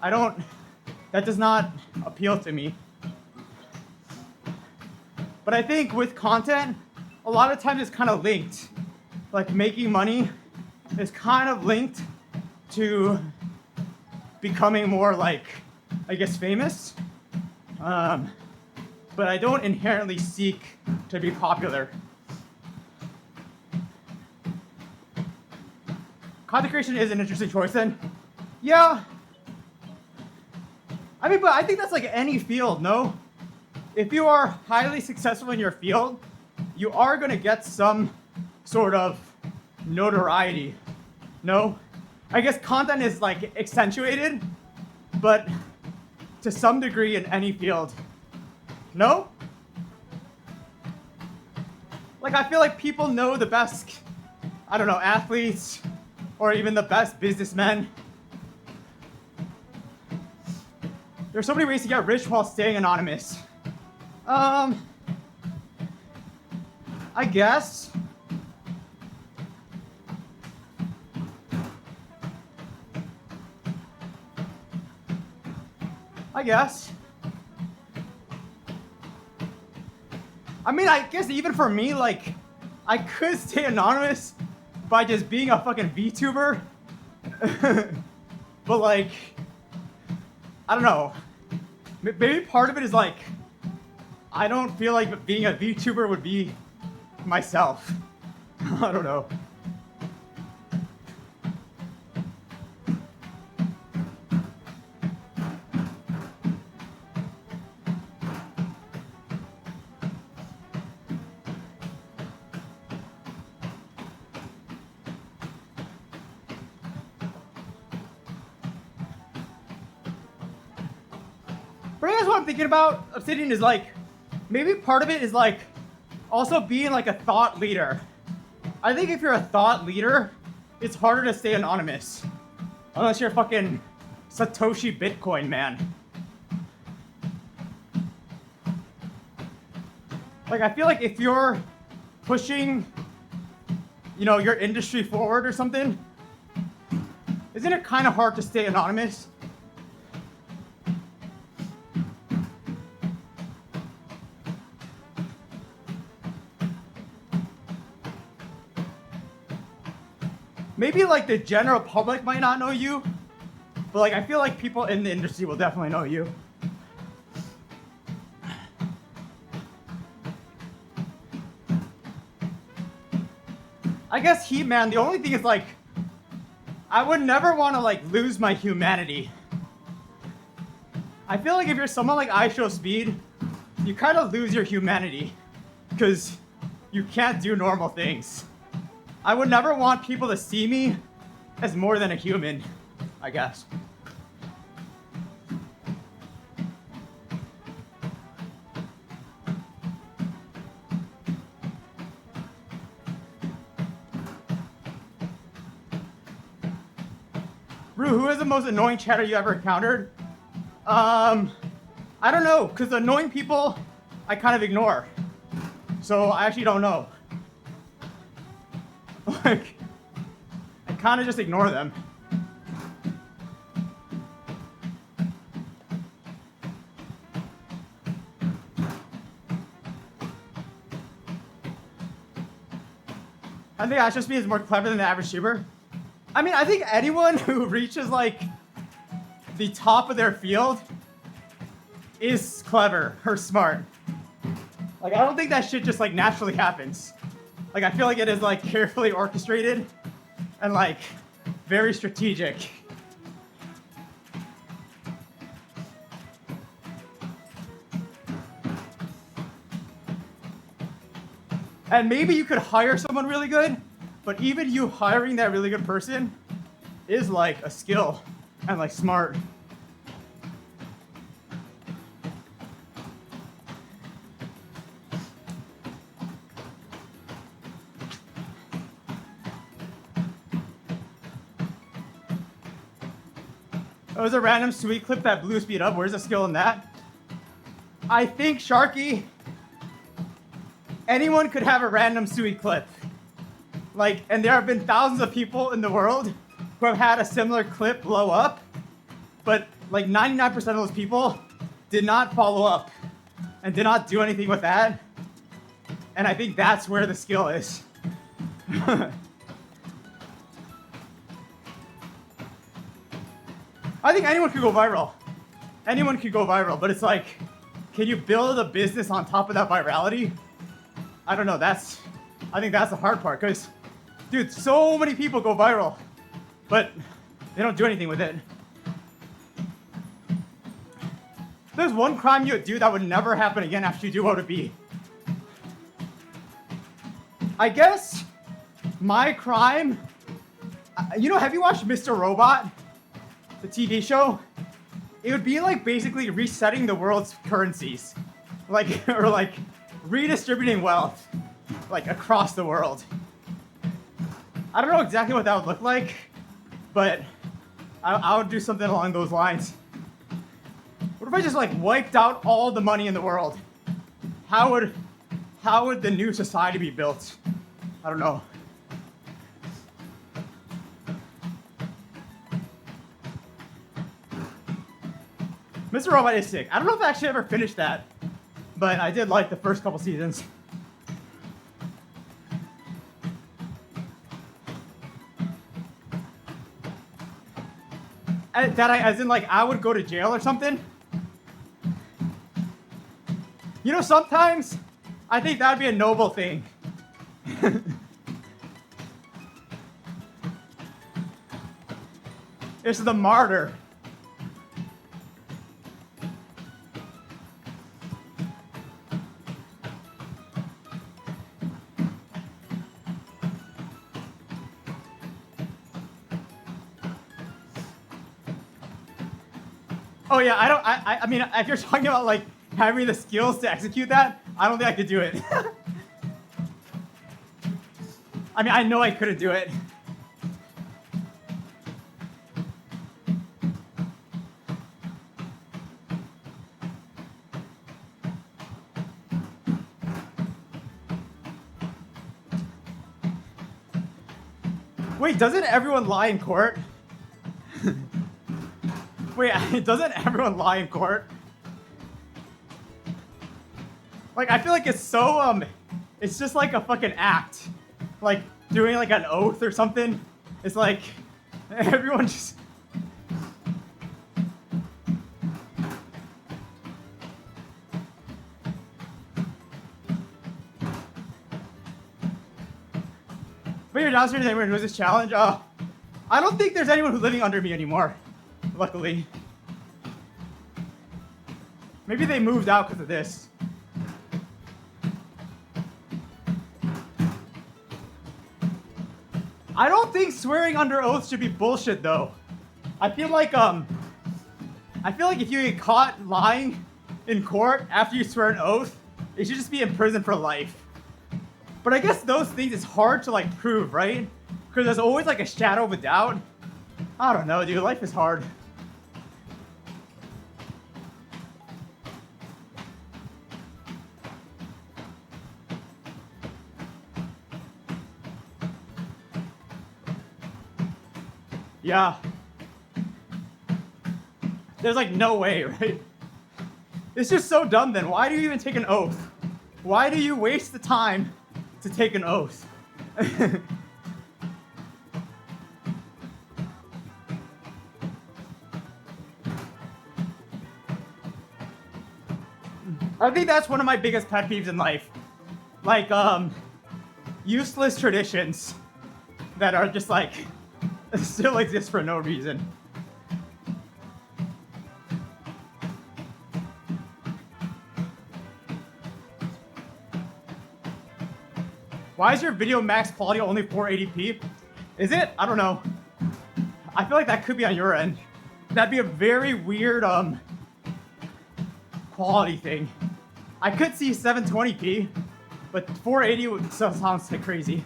That does not appeal to me. But I think with content, a lot of times it's kind of linked. Like making money is kind of linked to becoming more like, I guess, famous. But I don't inherently seek to be popular. Content creation is an interesting choice then. Yeah. I mean, but I think that's like any field, no? If you are highly successful in your field, you are gonna get some sort of notoriety, no? I guess content is like accentuated, but to some degree in any field, no? Like I feel like people know the best, I don't know, athletes, or even the best businessmen. There's so many ways to get rich while staying anonymous. I guess. I mean, I guess even for me, like, I could stay anonymous by just being a fucking VTuber. But like, I don't know. Maybe part of it is like, I don't feel like being a VTuber would be myself. I don't know. But I guess what I'm thinking about Obsidian is like, maybe part of it is like also being like a thought leader. I think if you're a thought leader, it's harder to stay anonymous. Unless you're a fucking Satoshi Bitcoin man. Like I feel like if you're pushing, you know, your industry forward or something, isn't it kind of hard to stay anonymous? Maybe like the general public might not know you, but like I feel like people in the industry will definitely know you. I guess He-Man, the only thing is like, I would never want to like lose my humanity. I feel like if you're someone like IShowSpeed, you kind of lose your humanity because you can't do normal things. I would never want people to see me as more than a human, I guess. Rue, who is the most annoying chatter you ever encountered? I don't know, because annoying people I kind of ignore. So I actually don't know. Like, I kind of just ignore them. I think IShowSpeed is more clever than the average tuber. I mean, I think anyone who reaches like the top of their field is clever or smart. Like, I don't think that shit just like naturally happens. Like, I feel like it is like carefully orchestrated and like very strategic. And maybe you could hire someone really good, but even you hiring that really good person is like a skill and like smart. It was a random sweet clip that blew speed up. Where's the skill in that? I think, Sharky, anyone could have a random sweet clip. Like, and there have been thousands of people in the world who have had a similar clip blow up, but like 99% of those people did not follow up and did not do anything with that. And I think that's where the skill is. I think anyone could go viral. Anyone could go viral, but it's like, can you build a business on top of that virality? I don't know. I think that's the hard part, because, dude, so many people go viral, but they don't do anything with it. There's one crime you would do that would never happen again after you do what it be. I guess my crime, have you watched Mr. Robot? The TV show? It would be like basically resetting the world's currencies. Or like redistributing wealth, like across the world. I don't know exactly what that would look like, but I would do something along those lines. What if I just like wiped out all the money in the world? How would the new society be built? I don't know. Mr. Robot is sick. I don't know if I actually ever finished that, but I did like the first couple seasons. As in like I would go to jail or something? Sometimes I think that would be a noble thing. It's the martyr. Oh yeah, I mean, if you're talking about like having the skills to execute that, I don't think I could do it. I mean, I know I couldn't do it. Wait, doesn't everyone lie in court? Wait, doesn't everyone lie in court? Like, I feel like it's so, it's just like a fucking act. Like, doing like an oath or something. It's like, everyone just... But you're downstairs, anyone who does this challenge? I don't think there's anyone who's living under me anymore. Luckily. Maybe they moved out because of this. I don't think swearing under oath should be bullshit though. I feel like if you get caught lying in court after you swear an oath, you should just be in prison for life. But I guess those things it's hard to like prove, right? Because there's always like a shadow of a doubt. I don't know, dude. Life is hard. Yeah. There's like no way, right? It's just so dumb then. Why do you even take an oath? Why do you waste the time to take an oath? I think that's one of my biggest pet peeves in life. Like, useless traditions that are just like, still exist for no reason. Why is your video max quality only 480p? Is it? I don't know. I feel like that could be on your end. That'd be a very weird quality thing. I could see 720p, but 480 sounds like crazy.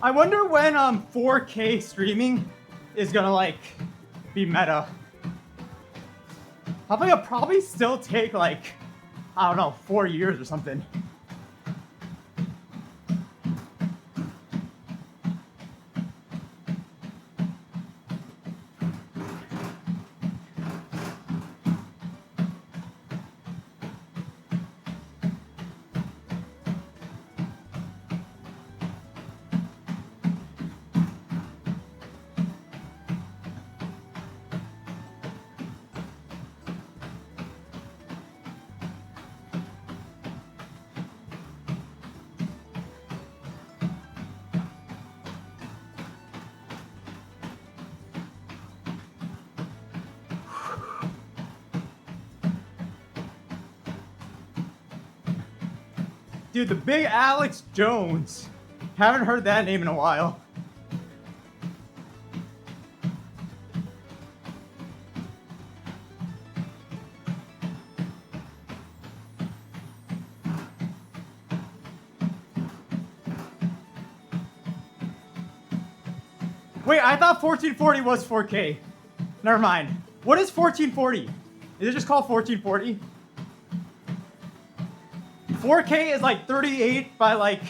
I wonder when 4K streaming is gonna like be meta. I think it'll probably still take like, I don't know, 4 years or something. Dude, the big Alex Jones. Haven't heard that name in a while. Wait, I thought 1440 was 4K. Never mind. What is 1440? Is it just called 1440? 4K is like 38 by like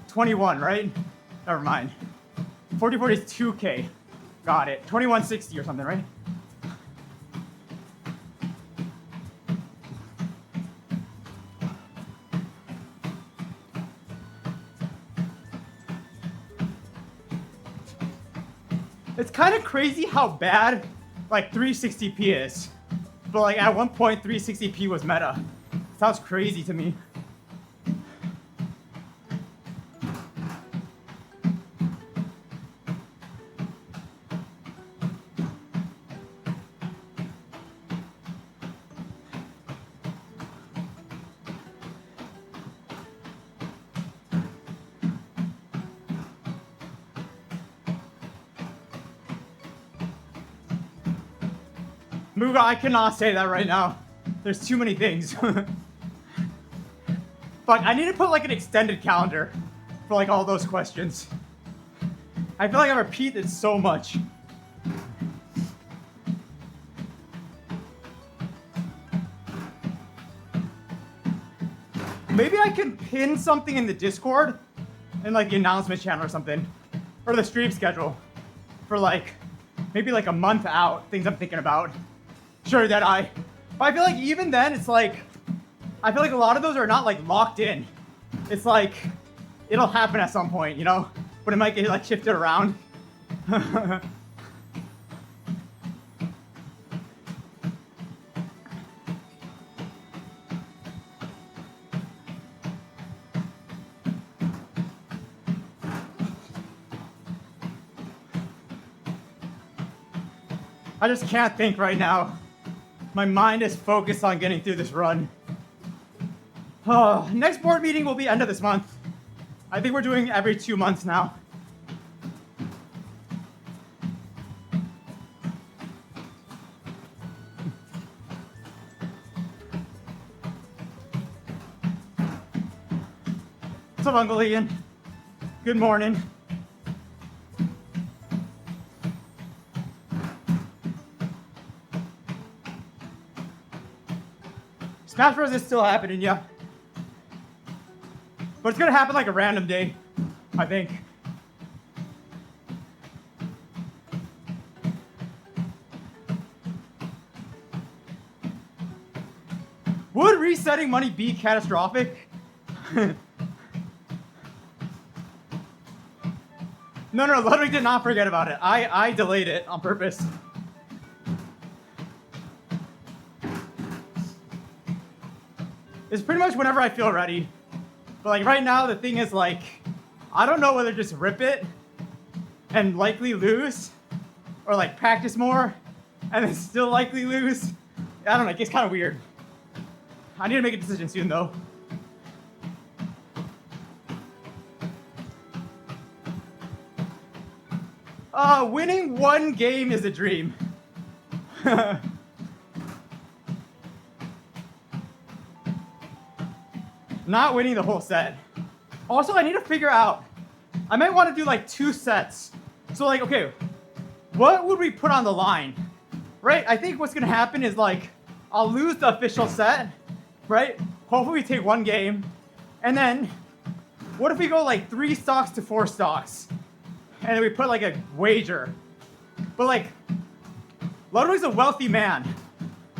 21, right? Never mind. 1440 is 2K. Got it. 2160 or something, right? It's kind of crazy how bad like 360p is. But like at one point 360p was meta. Sounds crazy to me. Muga, I cannot say that right now. There's too many things. Fuck, I need to put like an extended calendar for like all those questions. I feel like I repeat it so much. Maybe I can pin something in the Discord in like the announcement channel or something. Or the stream schedule for like, maybe like a month out, things I'm thinking about. Sure, that but I feel like even then, it's like, I feel like a lot of those are not like locked in. It's like, it'll happen at some point, you know? But it might get like shifted around. I just can't think right now. My mind is focused on getting through this run. Next board meeting will be end of this month. I think we're doing every 2 months now. What's up, Uncle Ian? Good morning. Smash Bros is still happening, yeah. But it's gonna happen like a random day, I think. Would resetting money be catastrophic? No, Ludwig did not forget about it. I delayed it on purpose. is pretty much whenever I feel ready. But like right now, the thing is like, I don't know whether just rip it and likely lose, or like practice more and then still likely lose. I don't know, it gets kind of weird. I need to make a decision soon though. Winning one game is a dream. Not winning the whole set. Also, I need to figure out, I might want to do like 2 sets. So like, okay, what would we put on the line? Right? I think what's gonna happen is like, I'll lose the official set, right? Hopefully we take 1 game. And then, what if we go like 3 stocks to 4 stocks? And then we put like a wager. But like, Ludwig's a wealthy man.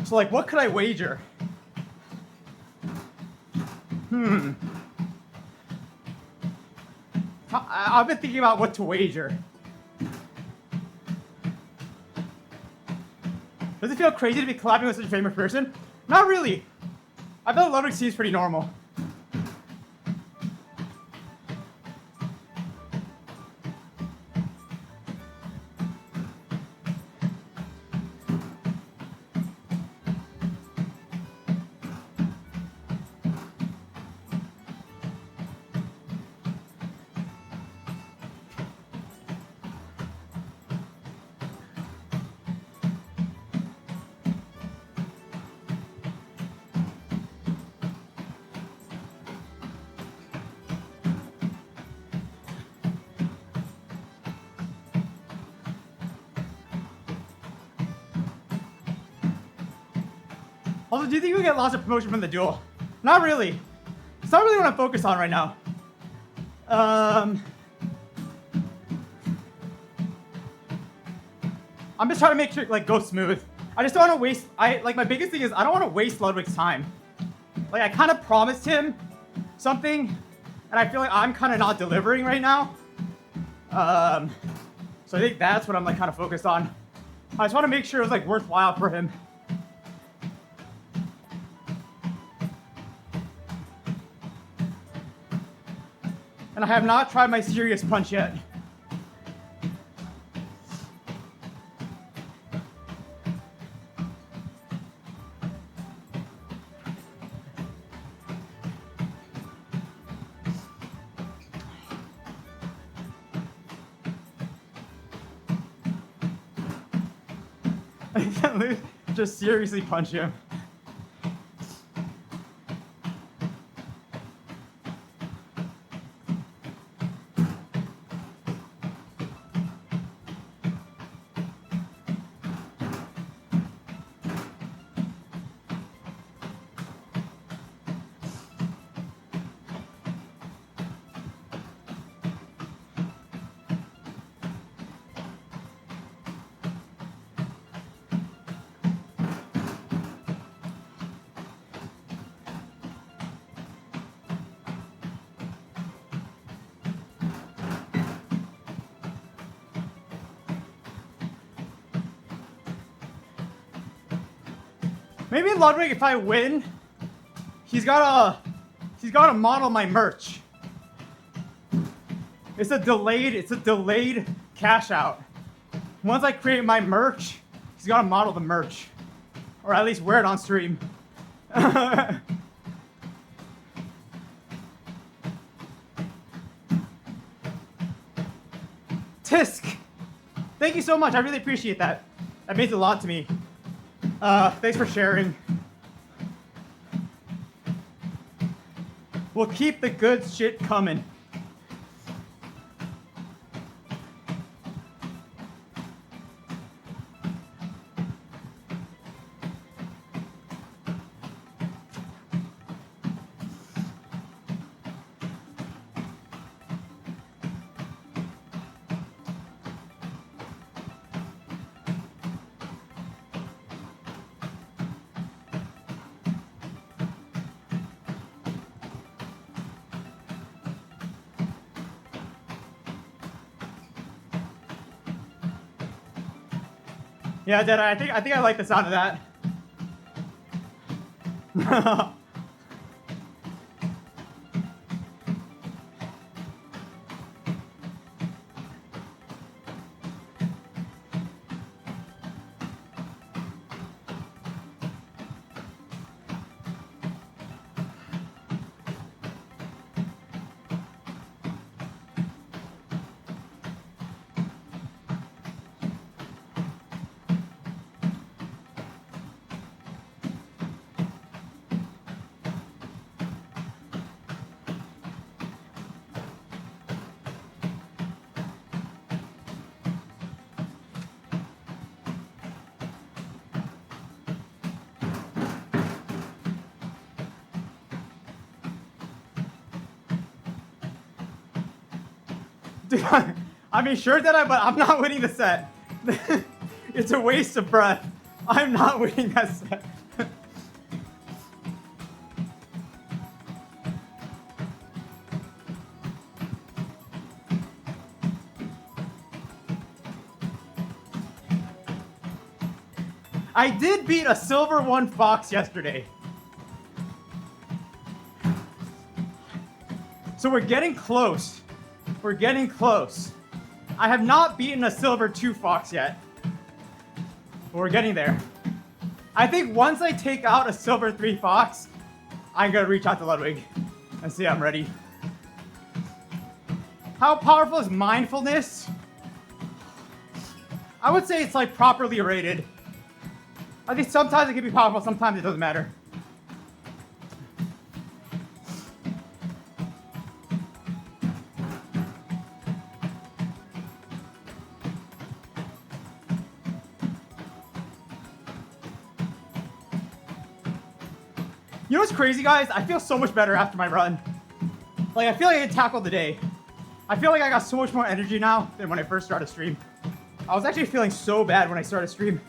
So like, what could I wager? I've been thinking about what to wager. Does it feel crazy to be collabing with such a famous person? Not really. I feel like Ludwig seems pretty normal. Also, do you think you'll get lots of promotion from the duel? Not really. It's not really what I'm focused on right now. I'm just trying to make sure it like goes smooth. I just don't want to waste. My biggest thing is I don't want to waste Ludwig's time. Like I kind of promised him something, and I feel like I'm kind of not delivering right now. So I think that's what I'm like kind of focused on. I just want to make sure it was like worthwhile for him. And I have not tried my serious punch yet. I can't just seriously punch him. Maybe Ludwig, if I win, he's gotta model my merch. It's a delayed cash out. Once I create my merch, he's gotta model the merch. Or at least wear it on stream. Tisk! Thank you so much, I really appreciate that. That means a lot to me. Thanks for sharing. We'll keep the good shit coming. Yeah, Deadeye, I think I like the sound of that. Dude, I mean, sure did I, but I'm not winning the set. It's a waste of breath. I'm not winning that set. I did beat a silver 1 fox yesterday. So we're getting close. We're getting close. I have not beaten a silver 2 fox yet. But we're getting there. I think once I take out a silver 3 fox, I'm gonna reach out to Ludwig and say I'm ready. How powerful is mindfulness? I would say it's like properly rated. I think sometimes it can be powerful, sometimes it doesn't matter. You know what's crazy, guys? I feel so much better after my run. Like, I feel like I tackled the day. I feel like I got so much more energy now than when I first started stream. I was actually feeling so bad when I started stream.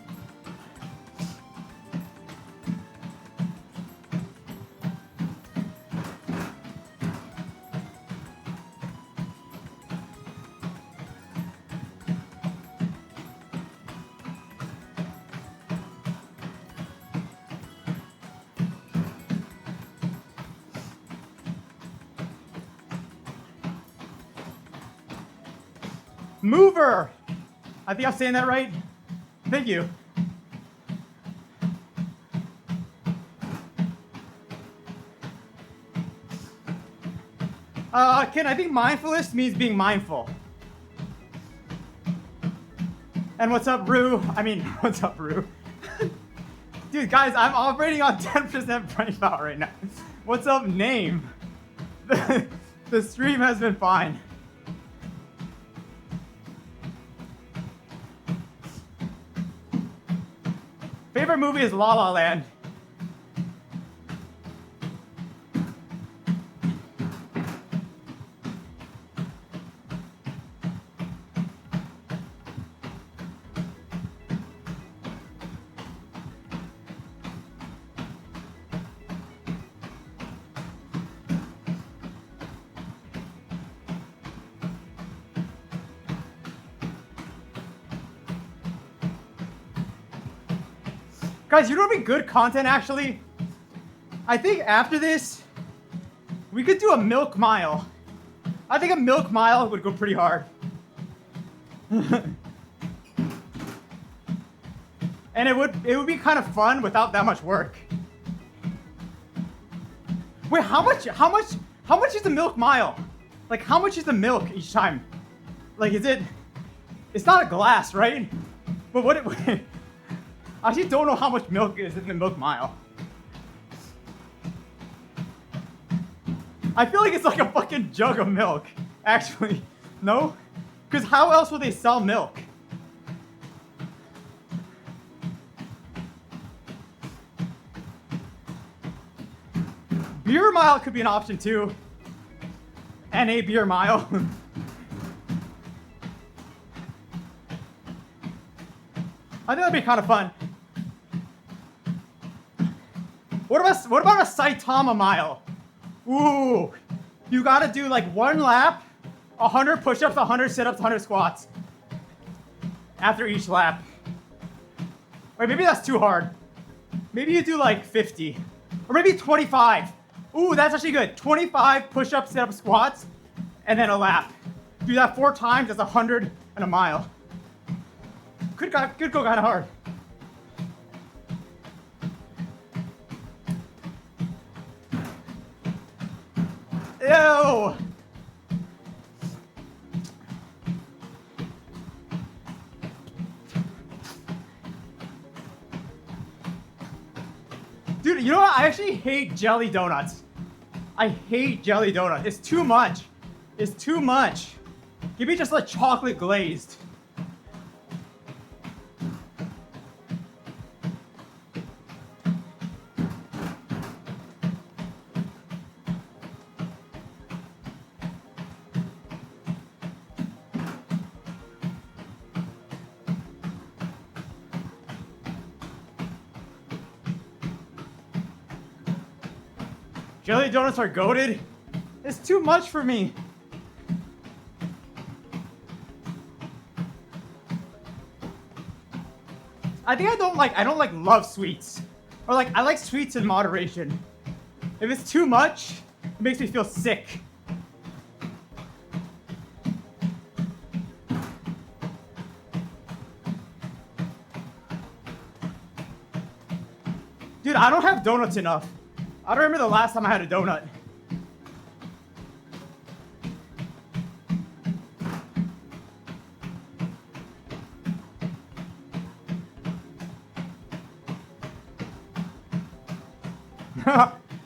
Mover! I think I'm saying that right. Thank you. Ken, I think mindfulness means being mindful. And what's up, Rue? I mean, what's up, Rue? Dude, guys, I'm operating on 10% brain power right now. What's up, Name? The stream has been fine. Favorite movie is La La Land. Guys, you know what would be good content, actually? I think after this, we could do a milk mile. I think a milk mile would go pretty hard. And it would be kind of fun without that much work. Wait, how much is the milk mile? Like, how much is the milk each time? Like, it's not a glass, right? But I actually don't know how much milk is in the milk mile. I feel like it's like a fucking jug of milk, actually. No? Because how else would they sell milk? Beer mile could be an option too. NA beer mile. I think that'd be kind of fun. What about a Saitama mile? Ooh, you gotta do like 1 lap, 100 push-ups, 100 sit-ups, 100 squats after each lap. Wait, maybe that's too hard. Maybe you do like 50, or maybe 25. Ooh, that's actually good. 25 push-ups, sit-ups, squats, and then a lap. Do that 4 times. That's 100 and a mile. Could go kind of hard. Ew! Dude, you know what? I actually hate jelly donuts. I hate jelly donuts. It's too much. It's too much. Give me just like chocolate glazed. Jelly donuts are goated. It's too much for me. I think I don't like love sweets. Or like, I like sweets in moderation. If it's too much, it makes me feel sick. Dude, I don't have donuts enough. I don't remember the last time I had a donut.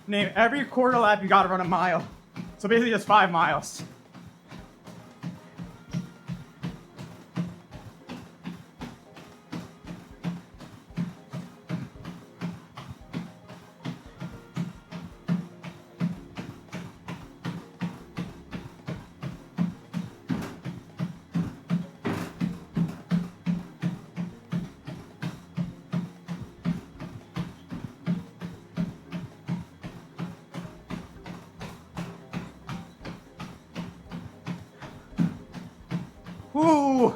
Name every quarter lap you gotta run a mile. So basically just 5 miles. Ooh.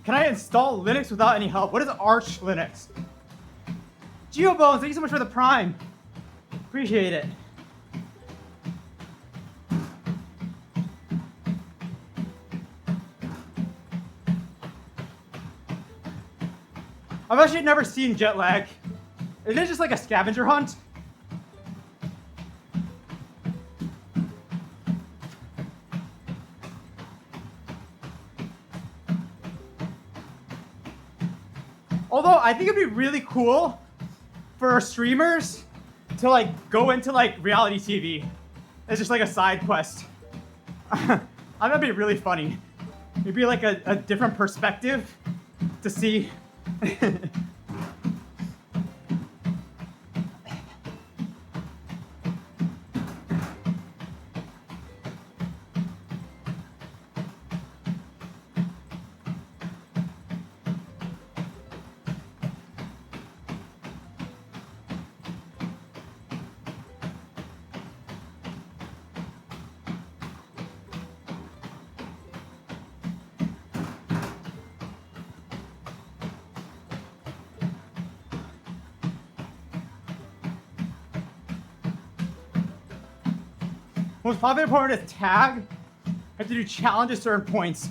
Can I install Linux without any help? What is Arch Linux? GeoBones, thank you so much for the Prime. Appreciate it. I've actually never seen jet lag. Isn't it just like a scavenger hunt? Although I think it'd be really cool for streamers to like go into like reality TV. It's just like a side quest. I think that'd be really funny. It'd be like a different perspective to see. Most popular part is tag. I have to do challenges at certain points.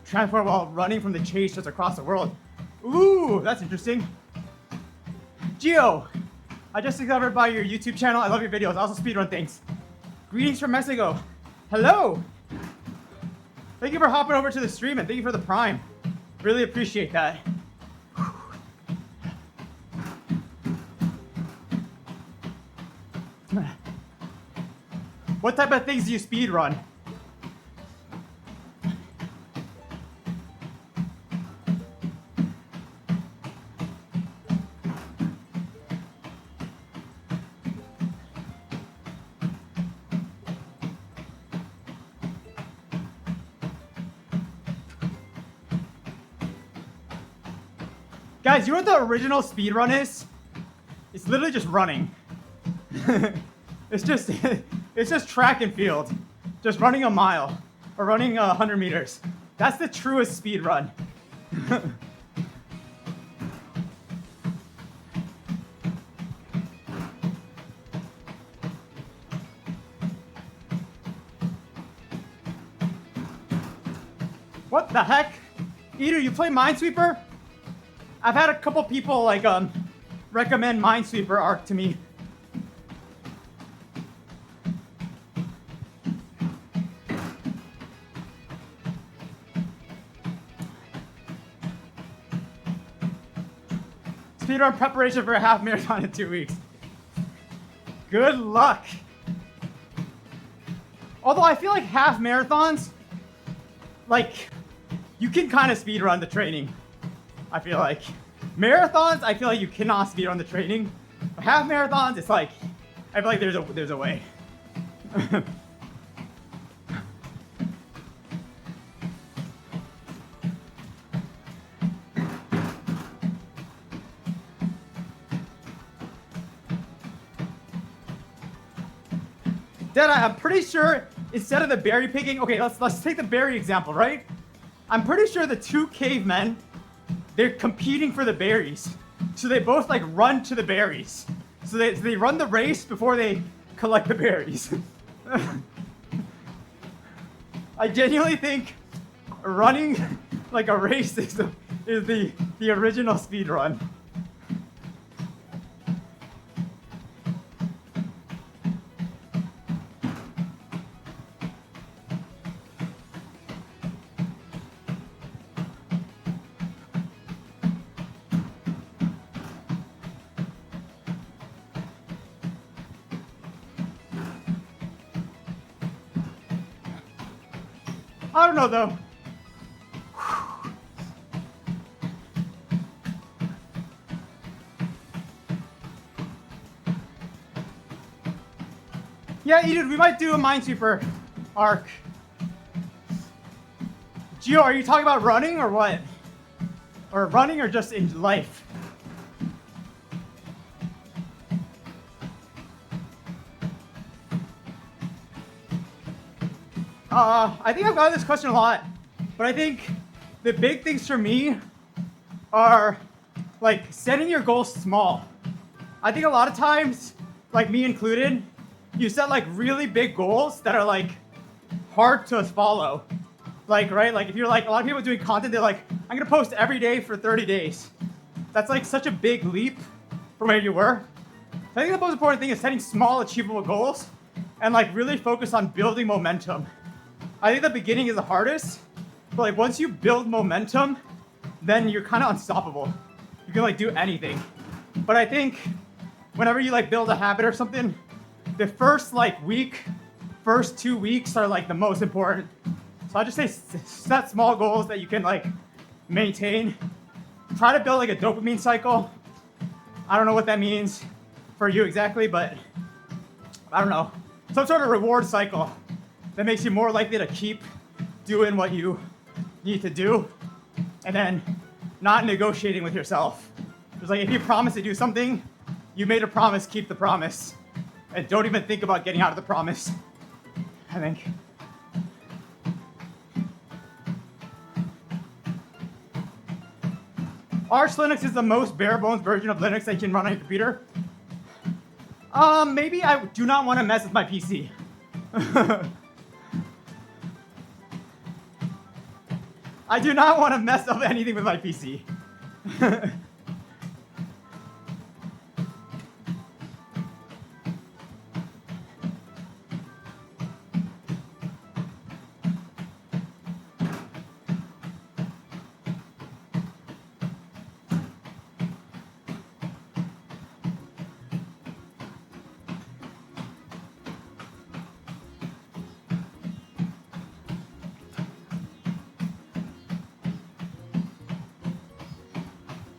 Transport while running from the chase just across the world. Ooh, that's interesting. Geo, I just discovered by your YouTube channel. I love your videos. I also speedrun things. Greetings from Mexico. Hello. Thank you for hopping over to the stream and thank you for the Prime. Really appreciate that. What type of things do you speed run? Guys, you know what the original speed run is? It's literally just running. It's just track and field. Just running a mile or running 100 meters. That's the truest speed run. What the heck? Eater, you play Minesweeper? I've had a couple people like recommend Minesweeper Arc to me. Speedrun preparation for a half marathon in 2 weeks. Good luck. Although I feel like half marathons, like, you can kind of speed run the training. I feel like marathons, I feel like you cannot speed run the training. But half marathons, it's like, I feel like there's a way. Dad, I'm pretty sure instead of the berry picking, okay, let's take the berry example, right? I'm pretty sure the two cavemen, they're competing for the berries. So they both like run to the berries. So they run the race before they collect the berries. I genuinely think running like a race is the original speed run. I don't know though. Yeah, Edith, we might do a Minesweeper arc. Gio, are you talking about running or what? Or running or just in life? I think I've gotten this question a lot, but I think the big things for me are like setting your goals small. I think a lot of times, like me included, you set like really big goals that are like hard to follow. Like, right? Like if you're like, a lot of people doing content, they're like, I'm gonna post every day for 30 days. That's like such a big leap from where you were. So I think the most important thing is setting small, achievable goals and like really focus on building momentum. I think the beginning is the hardest, but like once you build momentum, then you're kind of unstoppable. You can like do anything. But I think whenever you like build a habit or something, the first like week, first 2 weeks are like the most important. So I just say set small goals that you can like maintain. Try to build like a dopamine cycle. I don't know what that means for you exactly, but I don't know. Some sort of reward cycle that makes you more likely to keep doing what you need to do and then not negotiating with yourself. It's like if you promise to do something, you made a promise, keep the promise. And don't even think about getting out of the promise. I think. Arch Linux is the most bare bones version of Linux that you can run on your computer. Maybe I do not want to mess with my PC. I do not want to mess up anything with my PC.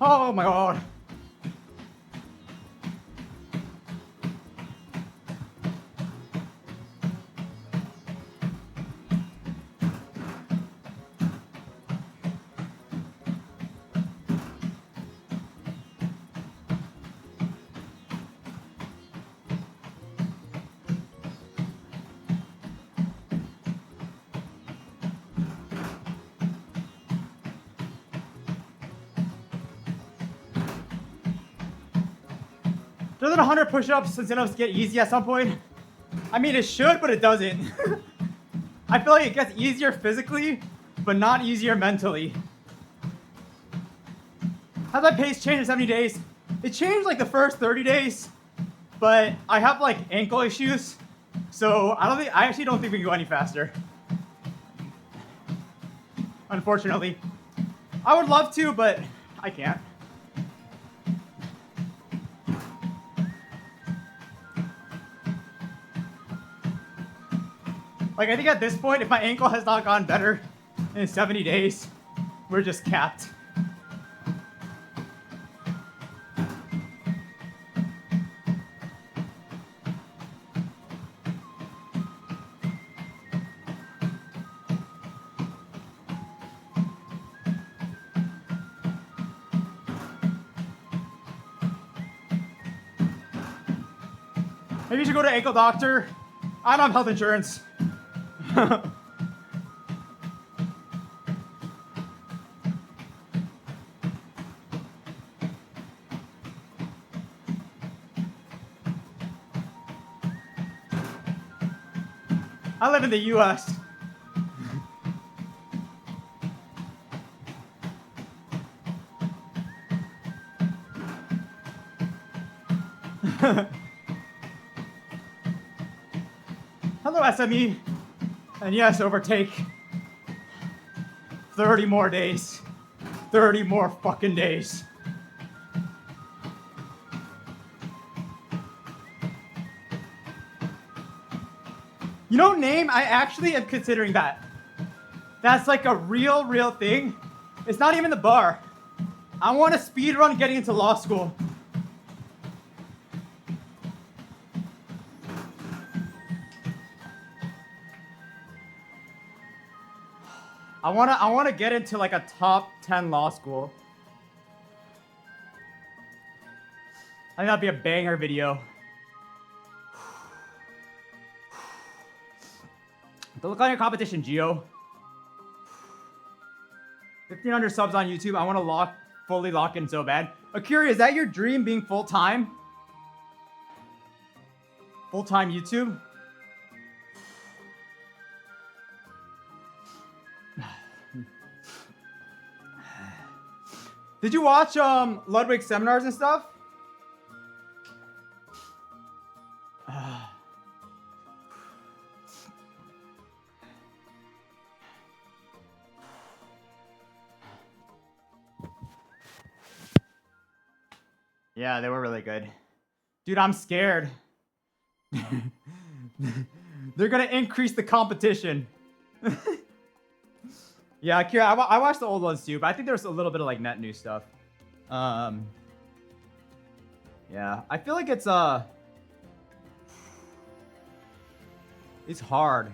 Oh my god. Doesn't 100 push-ups and sit-ups get easy at some point? I mean, it should, but it doesn't. I feel like it gets easier physically, but not easier mentally. How's my pace changed in 70 days? It changed like the first 30 days, but I have like ankle issues, so I actually don't think we can go any faster. Unfortunately. I would love to, but I can't. Like, I think at this point, if my ankle has not gotten better in 70 days, we're just capped. Maybe you should go to ankle doctor. I don't have health insurance. I live in the US. Hello, SME. And yes, overtake. 30 more days. 30 more fucking days. You know, name, I actually am considering that. That's like a real thing. It's not even the bar. I want to speed run getting into law school. I wanna get into like a top 10 law school. I think that'd be a banger video. Don't look on your competition, Gio. 1,500 subs on YouTube. I want to fully lock in so bad. Akira, is that your dream, being full-time? Full-time YouTube? Did you watch Ludwig's seminars and stuff? Yeah, they were really good. Dude, I'm scared. They're gonna increase the competition. Yeah, Akira, I watched the old ones too, but I think there's a little bit of like net new stuff. Yeah, I feel like it's hard.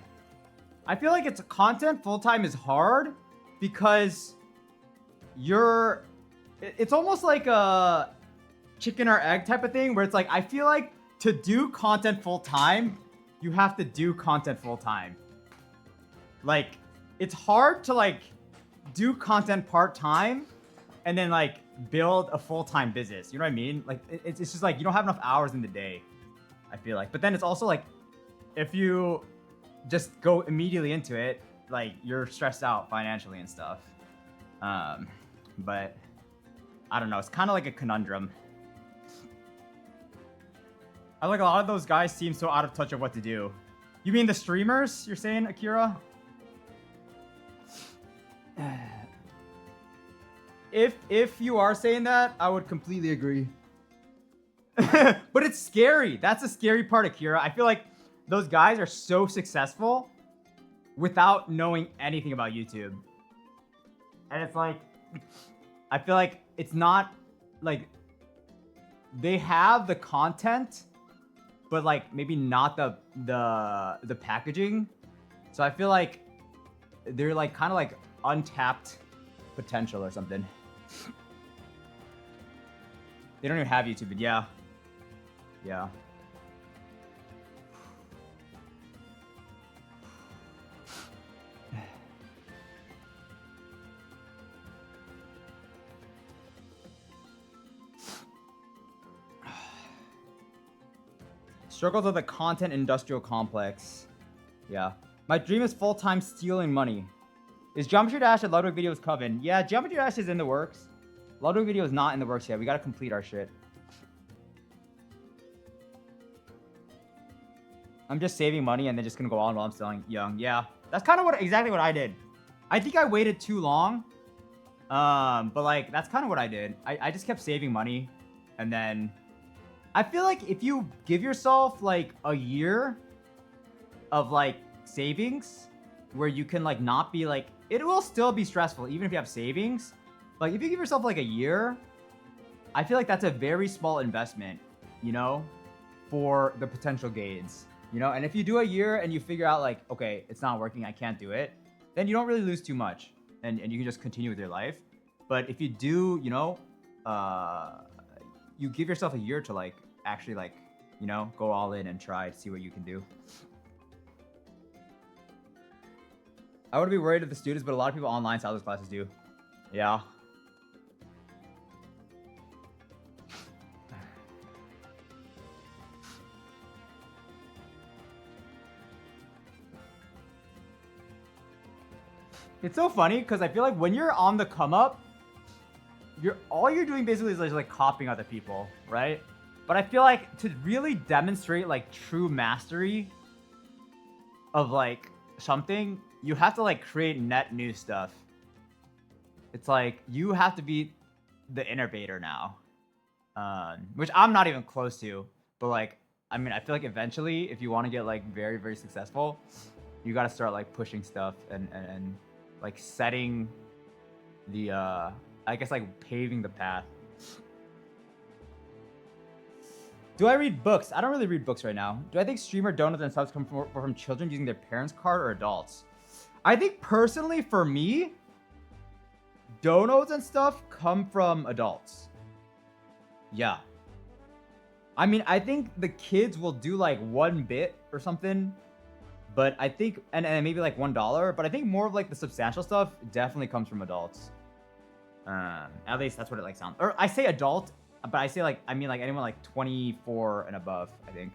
I feel like it's content full-time is hard because it's almost like a chicken or egg type of thing where it's like, I feel like to do content full-time, you have to do content full-time. Like, it's hard to like do content part-time and then like build a full-time business. You know what I mean? Like, it's just like you don't have enough hours in the day, I feel like. But then it's also like, if you just go immediately into it, like you're stressed out financially and stuff. But I don't know. It's kind of like a conundrum. I like a lot of those guys seem so out of touch of what to do. You mean the streamers, you're saying, Akira? If you are saying that, I would completely agree. But it's scary. That's the scary part, Akira. I feel like those guys are so successful without knowing anything about YouTube. And it's like, I feel like it's not like they have the content, but like maybe not the packaging. So I feel like they're like kind of like untapped potential or something. They don't even have YouTube, but yeah. Yeah. Struggles of the content industrial complex. Yeah. My dream is full-time stealing money. Is Geometry Dash and Ludwig Videos Coven? Yeah, Geometry Dash is in the works. Ludwig Video is not in the works yet. We gotta complete our shit. I'm just saving money and then just gonna go on while I'm still young. Yeah, that's kind of exactly what I did. I think I waited too long. But like, that's kind of what I did. I just kept saving money. And then I feel like if you give yourself like a year of like savings where you can like not be like, it will still be stressful even if you have savings. Like if you give yourself like a year, I feel like that's a very small investment, you know, for the potential gains, you know. And if you do a year and you figure out like, okay, it's not working, I can't do it, then you don't really lose too much, and you can just continue with your life. But if you do, you know, you give yourself a year to like actually like, you know, go all in and try to see what you can do. I wouldn't be worried if the students, but a lot of people online sell those classes do. Yeah. It's so funny because I feel like when you're on the come up, all you're doing basically is like copying other people, right? But I feel like to really demonstrate like true mastery of like something, you have to like create net new stuff. It's like you have to be the innovator now, which I'm not even close to. But like, I mean, I feel like eventually, if you want to get like very, very successful, you got to start like pushing stuff and like setting the I guess like paving the path. Do I read books? I don't really read books right now. Do I think streamer donuts and subs come from children using their parents' card or adults? I think personally for me, donos and stuff come from adults. Yeah. I mean, I think the kids will do like 1 bit or something, but I think, and maybe like $1, but I think more of like the substantial stuff definitely comes from adults. At least that's what it like sounds. Or I say adult, but I say like, I mean like anyone like 24 and above, I think.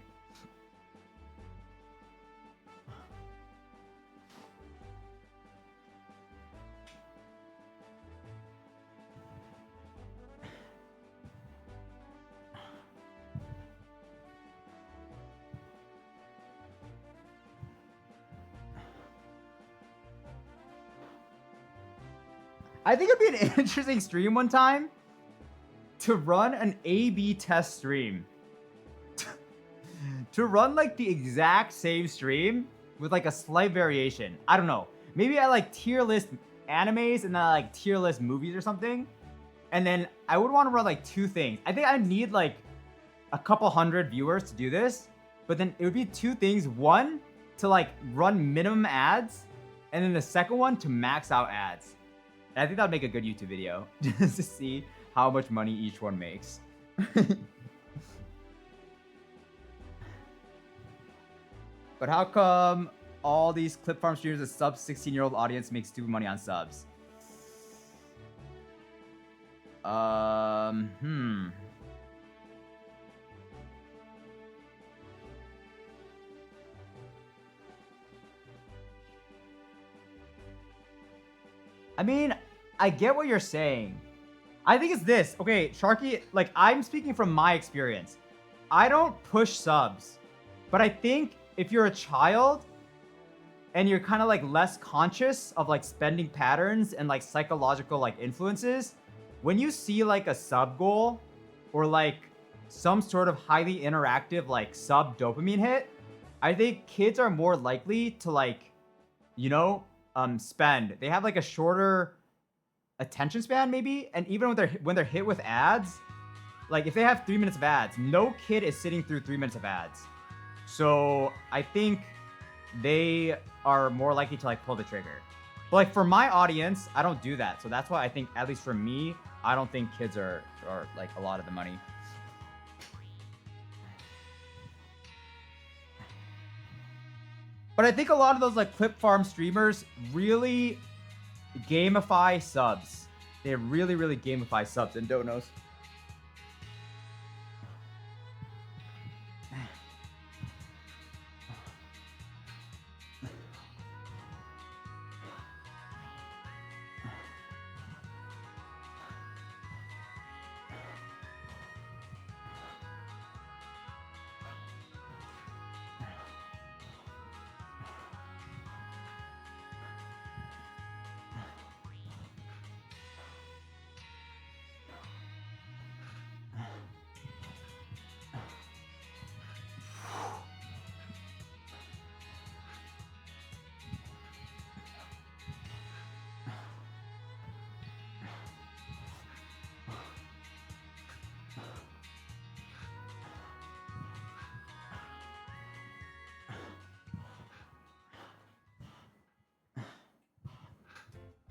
I think it'd be an interesting stream one time to run an A/B test stream. To run like the exact same stream with like a slight variation. I don't know. Maybe I like tier list animes and then I like tier list movies or something. And then I would want to run like 2 things. I think I need like a couple hundred viewers to do this. But then it would be 2 things. One, to like run minimum ads. And then the second one to max out ads. And I think that would make a good YouTube video. Just to see how much money each one makes. But how come all these clip farm streamers with sub 16-year-old audience make stupid money on subs? I mean, I get what you're saying. I think it's this. Okay, Sharky, like, I'm speaking from my experience. I don't push subs. But I think if you're a child and you're kind of like less conscious of like spending patterns and like psychological like influences, when you see like a sub goal or like some sort of highly interactive like sub dopamine hit, I think kids are more likely to like, you know, spend. They have like a shorter attention span maybe, and even when they're hit with ads, like if they have 3 minutes of ads, no kid is sitting through 3 minutes of ads. So I think they are more likely to like pull the trigger. But like for my audience, I don't do that. So that's why I think, at least for me, I don't think kids are like a lot of the money. But I think a lot of those like clip farm streamers really gamify subs. They really, really gamify subs and donos.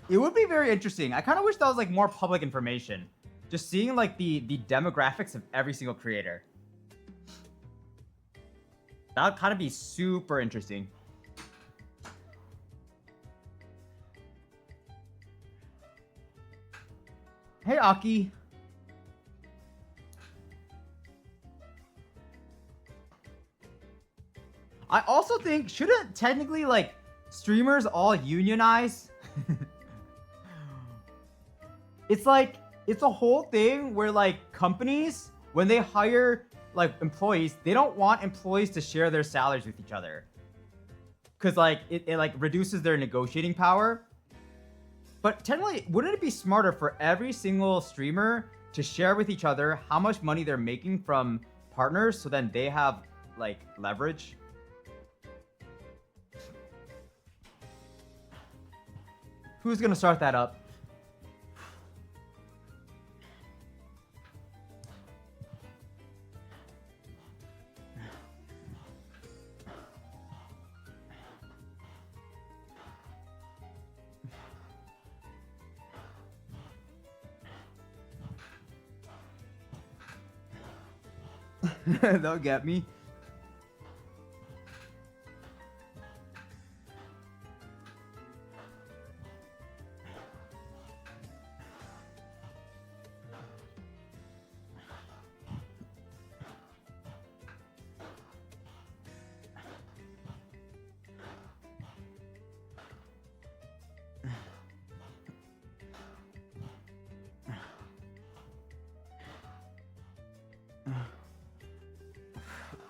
It would be very interesting. I kind of wish that was like more public information. Just seeing like the demographics of every single creator. That would kind of be super interesting. Hey, Aki. I also think, shouldn't technically like streamers all unionize? It's like, it's a whole thing where like companies, when they hire like employees, they don't want employees to share their salaries with each other. Cause like, it like reduces their negotiating power. But technically, wouldn't it be smarter for every single streamer to share with each other how much money they're making from partners so then they have like leverage? Who's gonna start that up? They'll get me.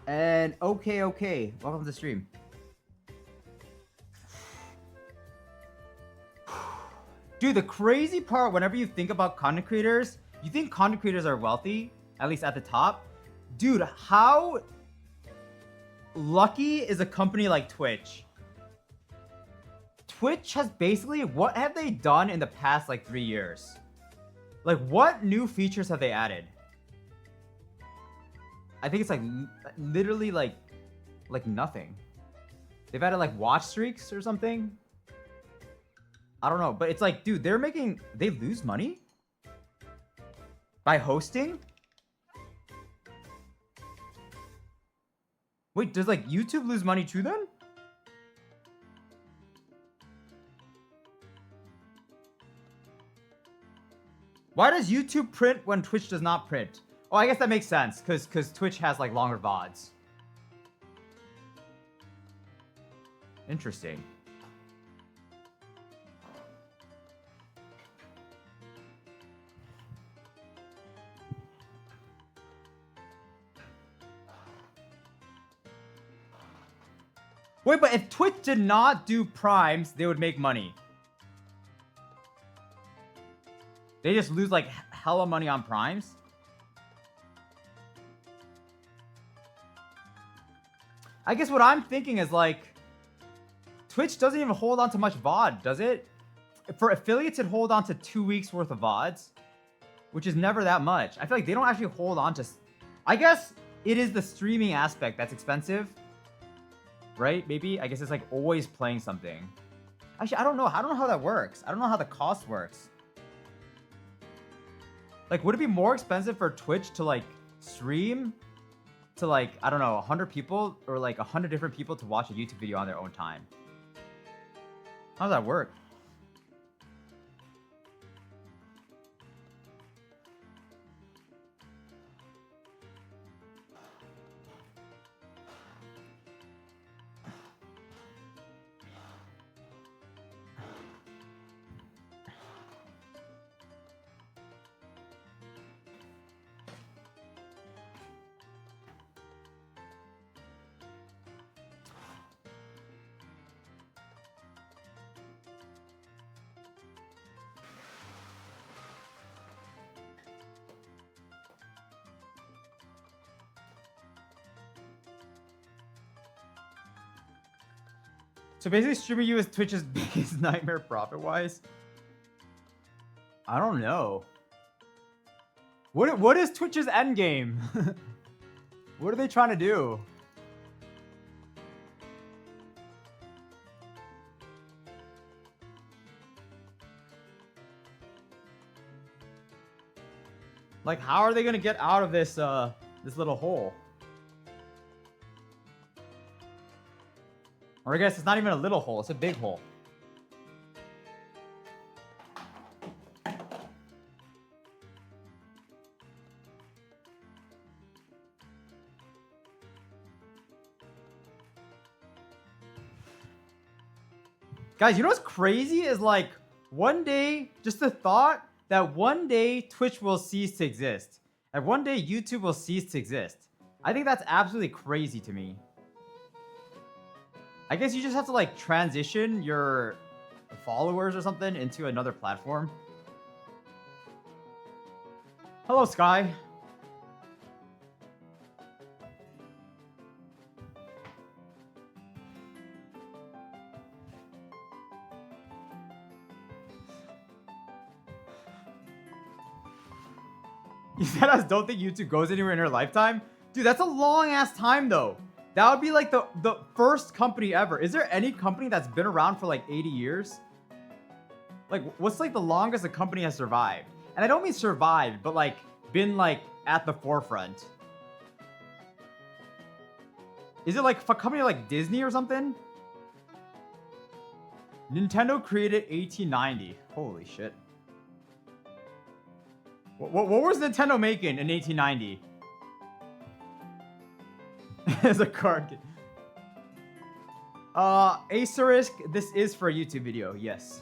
And okay. Welcome to the stream. Dude, the crazy part, whenever you think about content creators, you think content creators are wealthy, at least at the top. Dude, how lucky is a company like Twitch? Twitch has basically, what have they done in the past like 3 years? Like, what new features have they added? I think it's like literally like nothing. They've added like watch streaks or something. I don't know, but it's like, dude, they lose money by hosting. Wait, does like YouTube lose money too then? Why does YouTube print when Twitch does not print? Oh, I guess that makes sense, because Twitch has like longer VODs. Interesting. Wait, but if Twitch did not do primes, they would make money. They just lose like hella money on primes? I guess what I'm thinking is like, Twitch doesn't even hold on to much VOD, does it? For affiliates, it hold on to 2 weeks worth of VODs, which is never that much. I feel like they don't actually hold on to... I guess it is the streaming aspect that's expensive, right? Maybe? I guess it's like always playing something. Actually, I don't know. I don't know how that works. I don't know how the cost works. Like, would it be more expensive for Twitch to like stream to like, I don't know, 100 people or like 100 different people to watch a YouTube video on their own time? How does that work? So basically, streaming you is Twitch's biggest nightmare profit-wise? I don't know. What is Twitch's end game? What are they trying to do? Like, how are they gonna get out of this this little hole? Or I guess it's not even a little hole, it's a big hole. Guys, you know what's crazy is like one day, just the thought that one day Twitch will cease to exist. And one day YouTube will cease to exist. I think that's absolutely crazy to me. I guess you just have to like transition your followers or something into another platform. Hello, Sky. You said I don't think YouTube goes anywhere in her lifetime? Dude, that's a long ass time though. That would be like the first company ever. Is there any company that's been around for like 80 years? Like, what's like the longest a company has survived? And I don't mean survived, but like been like at the forefront. Is it like a company like Disney or something? Nintendo created 1890. Holy shit. What was Nintendo making in 1890? As a card game. Asterisk, this is for a YouTube video, yes.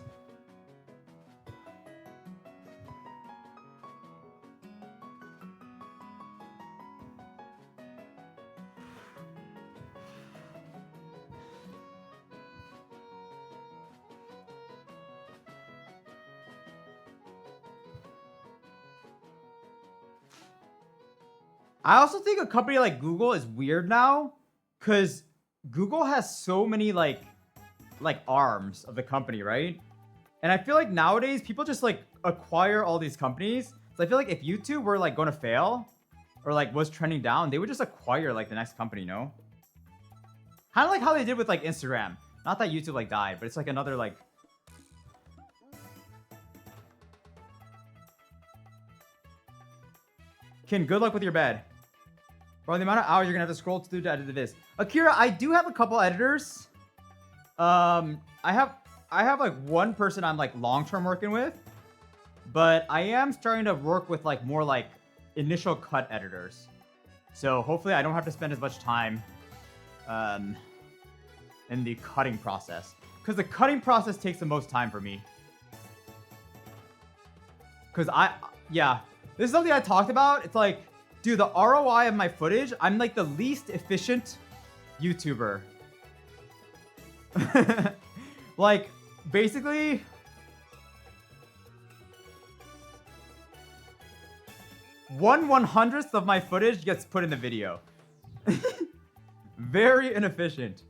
I also think a company like Google is weird now because Google has so many like arms of the company, right? And I feel like nowadays people just like acquire all these companies. So I feel like if YouTube were like going to fail or like was trending down, they would just acquire like the next company, no? Kind of like how they did with like Instagram. Not that YouTube like died, but it's like another like... Kin, good luck with your bed. Bro, the amount of hours you're gonna have to scroll through to edit this. Akira, I do have a couple editors. I have like one person I'm like long-term working with, but I am starting to work with like more like initial cut editors. So hopefully I don't have to spend as much time in the cutting process, because the cutting process takes the most time for me. Because yeah, this is something I talked about. It's like, dude, the ROI of my footage, I'm like the least efficient YouTuber. Like, basically, one hundredth of my footage gets put in the video. Very inefficient.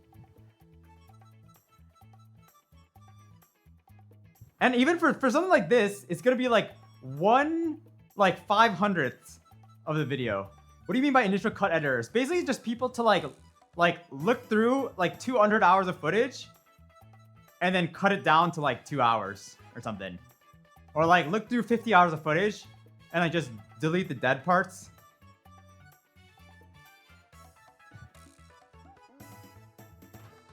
And even for something like this, it's gonna be like 5/100th of the video. What do you mean by initial cut editors? Basically just people to like look through like 200 hours of footage and then cut it down to like 2 hours or something. Or like look through 50 hours of footage and like just delete the dead parts.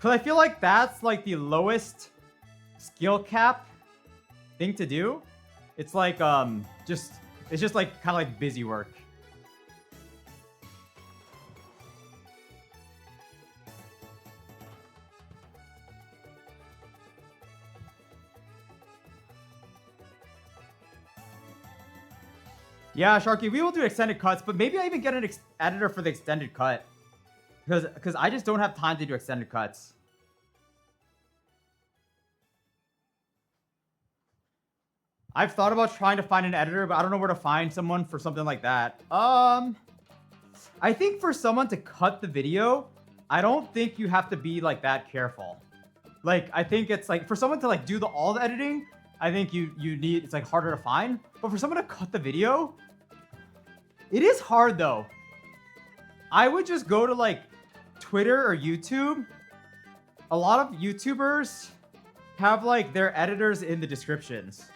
Cause I feel like that's like the lowest skill cap thing to do. It's like it's just like kind of like busy work. Yeah, Sharky, we will do extended cuts, but maybe I even get an editor for the extended cut. Because I just don't have time to do extended cuts. I've thought about trying to find an editor, but I don't know where to find someone for something like that. I think for someone to cut the video, I don't think you have to be like that careful. Like, I think it's like for someone to like do all the editing, I think you need, it's like harder to find. But for someone to cut the video, it is hard though. I would just go to like Twitter or YouTube. A lot of YouTubers have like their editors in the descriptions.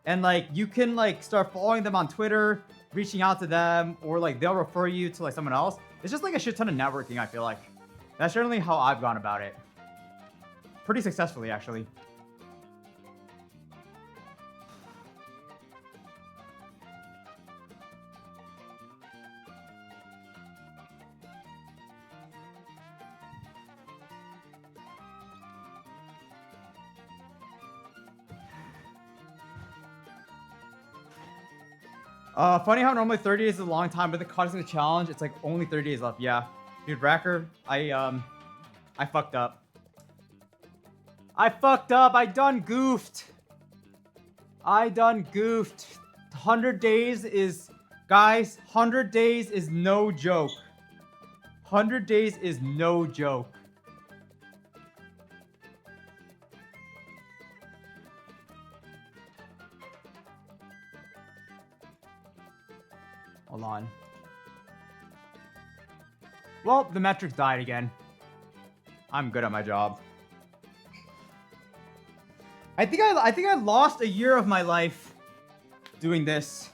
And like you can like start following them on Twitter, reaching out to them, or like they'll refer you to like someone else. It's just like a shit ton of networking, I feel like. That's generally how I've gone about it. Pretty successfully, actually. Funny how normally 30 days is a long time, but the causing the challenge, it's like only 30 days left. Yeah, dude, Racker, I fucked up. I fucked up. I done goofed. 100 days is, guys, 100 days is no joke. 100 days is no joke. Hold on. Well, the metrics died again. I'm good at my job. I think I lost a year of my life doing this.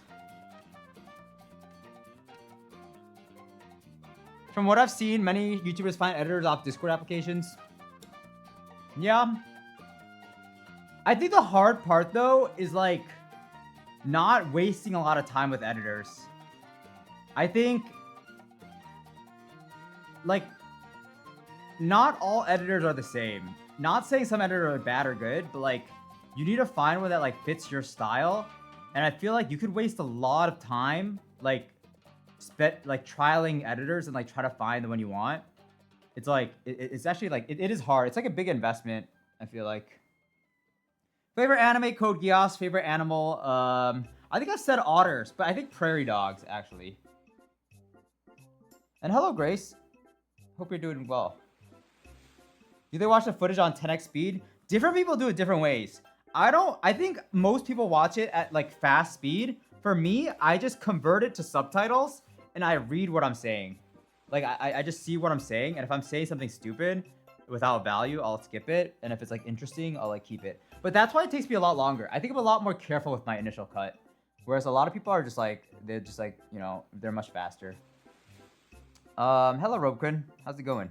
From what I've seen, many YouTubers find editors off Discord applications. Yeah. I think the hard part though is like not wasting a lot of time with editors. I think like not all editors are the same. Not saying some editors are bad or good, but like you need to find one that like fits your style. And I feel like you could waste a lot of time like trialing editors and like try to find the one you want. It's like it's actually like it is hard. It's like a big investment, I feel like. Favorite anime, Code Geass. Favorite animal, I think I said otters, but I think prairie dogs actually. And hello, Grace. Hope you're doing well. Do they watch the footage on 10x speed? Different people do it different ways. I think most people watch it at like fast speed. For me, I just convert it to subtitles and I read what I'm saying. Like I just see what I'm saying, and if I'm saying something stupid without value, I'll skip it. And if it's like interesting, I'll like keep it. But that's why it takes me a lot longer. I think I'm a lot more careful with my initial cut. Whereas a lot of people are just like, they're just like, you know, they're much faster. Hello, Robquin. How's it going?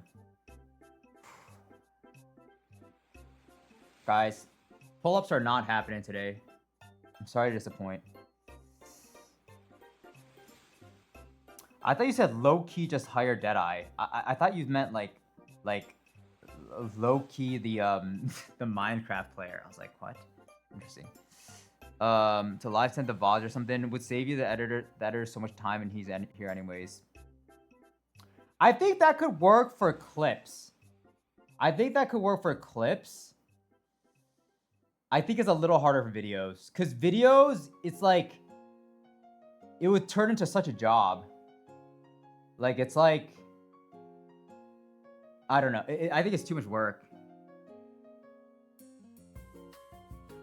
Guys, pull-ups are not happening today. I'm sorry to disappoint. I thought you said low-key just hire Deadeye. I thought you meant like low-key the the Minecraft player. I was like, what? Interesting. To live send the VODs or something would save you the editor so much time, and he's here anyways. I think that could work for clips. I think it's a little harder for videos. Because videos, it's like... It would turn into such a job. Like, it's like... I don't know. I think it's too much work.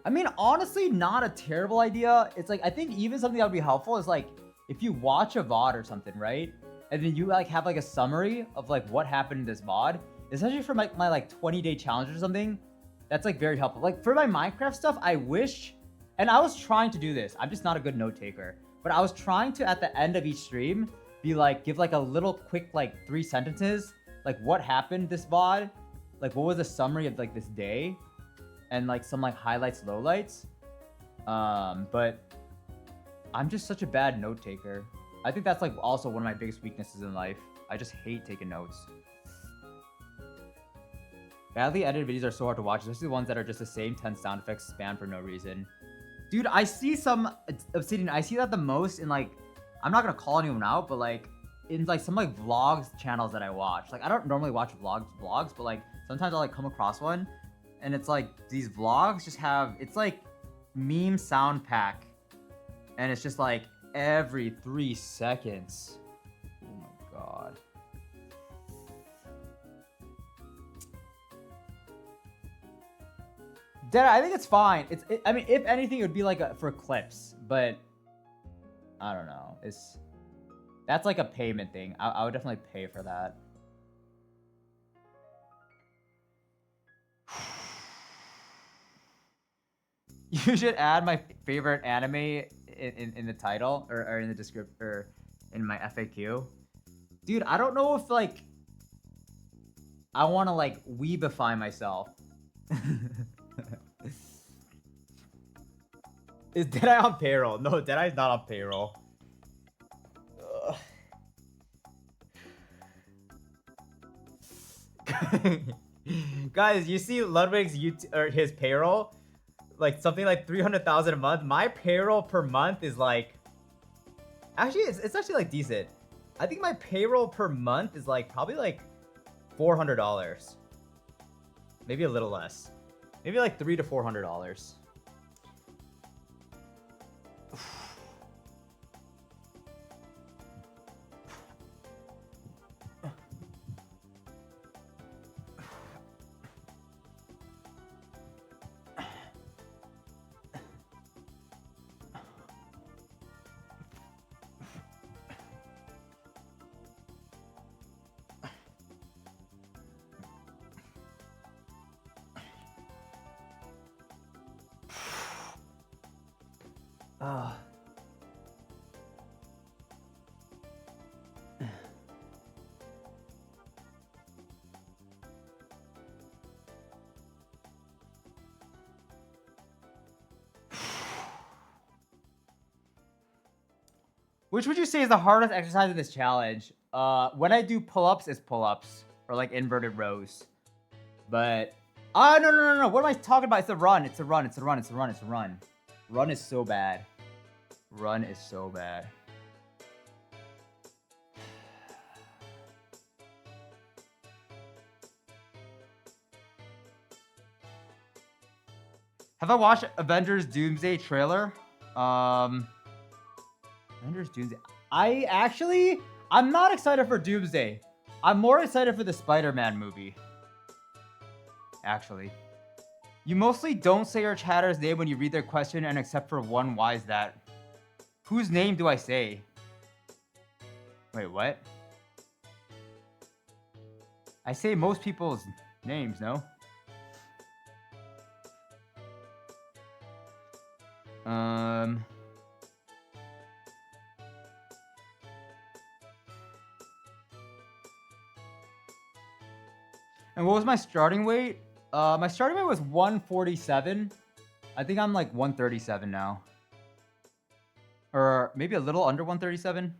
I mean, honestly, not a terrible idea. It's like, I think even something that would be helpful is like, if you watch a VOD or something, right? And then you like have like a summary of like what happened in this VOD, especially for my like 20-day challenge or something, that's like very helpful. Like for my Minecraft stuff, I wish, and I was trying to do this, I'm just not a good note taker, but I was trying to at the end of each stream be like, give like a little quick like 3 sentences, like what happened this VOD, like what was the summary of like this day, and like some like highlights, lowlights. But I'm just such a bad note taker. I think that's like also one of my biggest weaknesses in life. I just hate taking notes. Badly edited videos are so hard to watch, especially the ones that are just the same 10 sound effects spammed for no reason. Dude, I see some Obsidian. I see that the most in like, I'm not gonna call anyone out, but like in like some like vlogs channels that I watch. Like I don't normally watch vlogs, but like sometimes I'll like come across one, and it's like these vlogs just have, it's like meme sound pack, and it's just like every 3 seconds. Oh my god. I think it's fine. I mean, if anything, it would be like for clips, but I don't know. That's like a payment thing. I would definitely pay for that. You should add my favorite anime in the title or in the description or in my FAQ. Dude, I don't know if like I want to like weebify myself. Is Deadeye on payroll? No, Deadeye's not on payroll. Guys, you see Ludwig's or his payroll, like something like 300,000 a month. My payroll per month is like, actually, it's actually like decent. I think my payroll per month is like probably like $400, maybe a little less, maybe like $300 to $400. Which would you say is the hardest exercise in this challenge? When I do pull-ups, it's pull-ups or like inverted rows. But no. What am I talking about? It's a run. It's a run. It's a run. It's a run. It's a run. Run is so bad. Run is so bad. Have I watched Avengers Doomsday trailer? Avengers Doomsday. I'm not excited for Doomsday. I'm more excited for the Spider-Man movie. Actually. You mostly don't say your chatter's name when you read their question, and except for one, why is that? Whose name do I say? Wait, what? I say most people's names, no? And what was my starting weight? My starting weight was 147. I think I'm like 137 now. Or maybe a little under 137.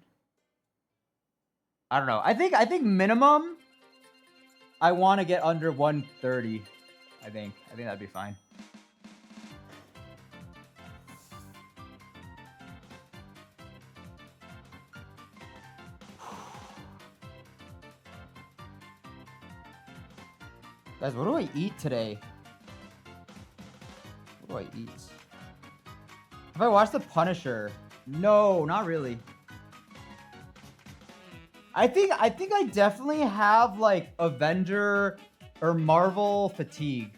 I don't know. I think minimum I want to get under 130. I think that'd be fine. Guys, what do I eat today? What do I eat? Have I watched The Punisher? No, not really. I think I definitely have like Avenger or Marvel fatigue.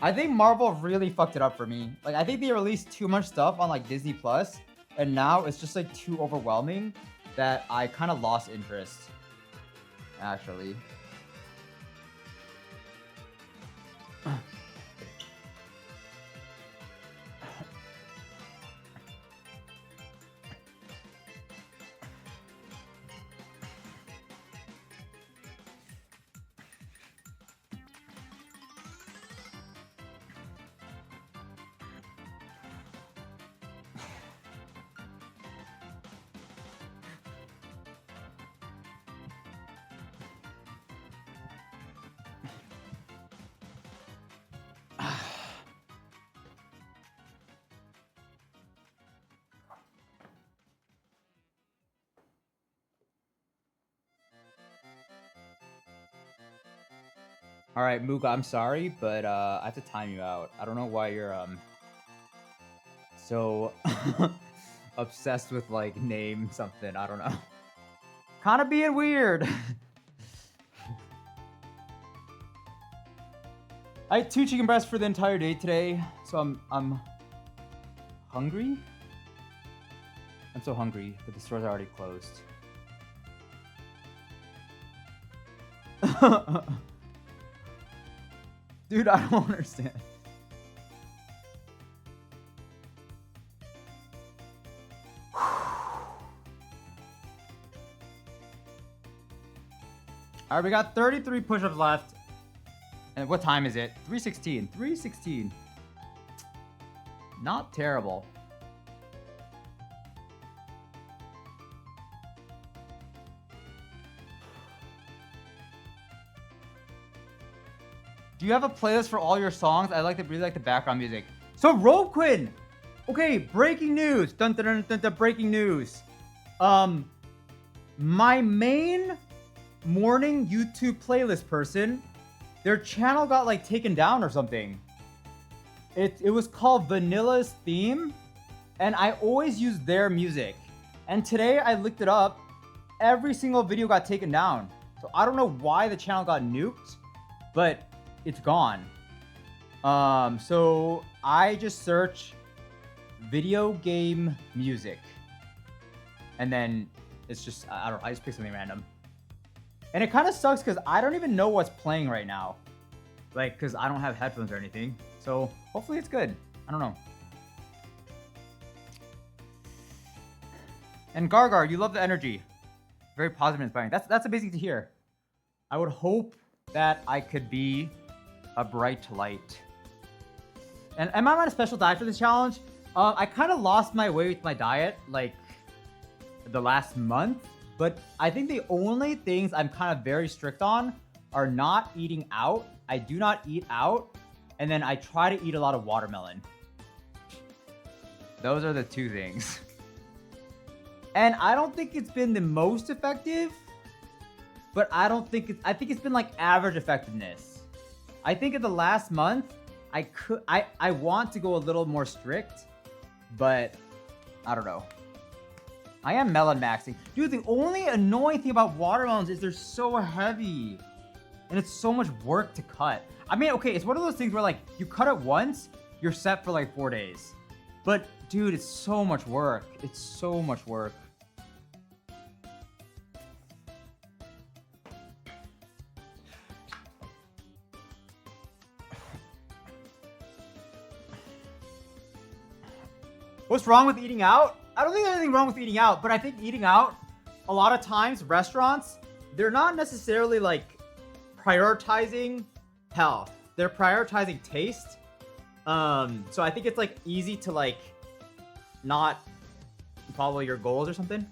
I think Marvel really fucked it up for me. Like I think they released too much stuff on like Disney Plus, and now it's just like too overwhelming that I kind of lost interest. Actually. All right, Muga, I'm sorry, but I have to time you out. I don't know why you're so obsessed with like name something. I don't know. Kind of being weird. I ate 2 chicken breasts for the entire day today, so I'm hungry. I'm so hungry, but the stores are already closed. Dude, I don't understand. All right, we got 33 push-ups left. And what time is it? 3:16. 3:16. Not terrible. Do you have a playlist for all your songs? I really like the background music. So Roquin! Okay, breaking news. Dun, dun, dun, dun, dun, breaking news. My main morning YouTube playlist person, their channel got like taken down or something. It was called Vanilla's Theme, and I always use their music. And today I looked it up. Every single video got taken down. So I don't know why the channel got nuked, but it's gone. So I just search video game music, and then it's just, I don't know, I just pick something random. And it kind of sucks because I don't even know what's playing right now, like, because I don't have headphones or anything. So hopefully it's good. I don't know. And Gargar, you love the energy. Very positive and inspiring. That's amazing to hear. I would hope that I could be a bright light. And am I on a special diet for this challenge? I kind of lost my way with my diet like the last month, but I think the only things I'm kind of very strict on are not eating out. I do not eat out, and then I try to eat a lot of watermelon. Those are the two things. And I don't think it's been the most effective, but I think it's been like average effectiveness. I think in the last month, I want to go a little more strict, but I don't know. I am melon maxing. Dude, the only annoying thing about watermelons is they're so heavy. And it's so much work to cut. I mean, okay, it's one of those things where like you cut it once, you're set for like 4 days. But dude, it's so much work. It's so much work. What's wrong with eating out? I don't think there's anything wrong with eating out, but I think eating out, a lot of times, restaurants, they're not necessarily like prioritizing health. They're prioritizing taste. So I think it's like easy to like not follow your goals or something.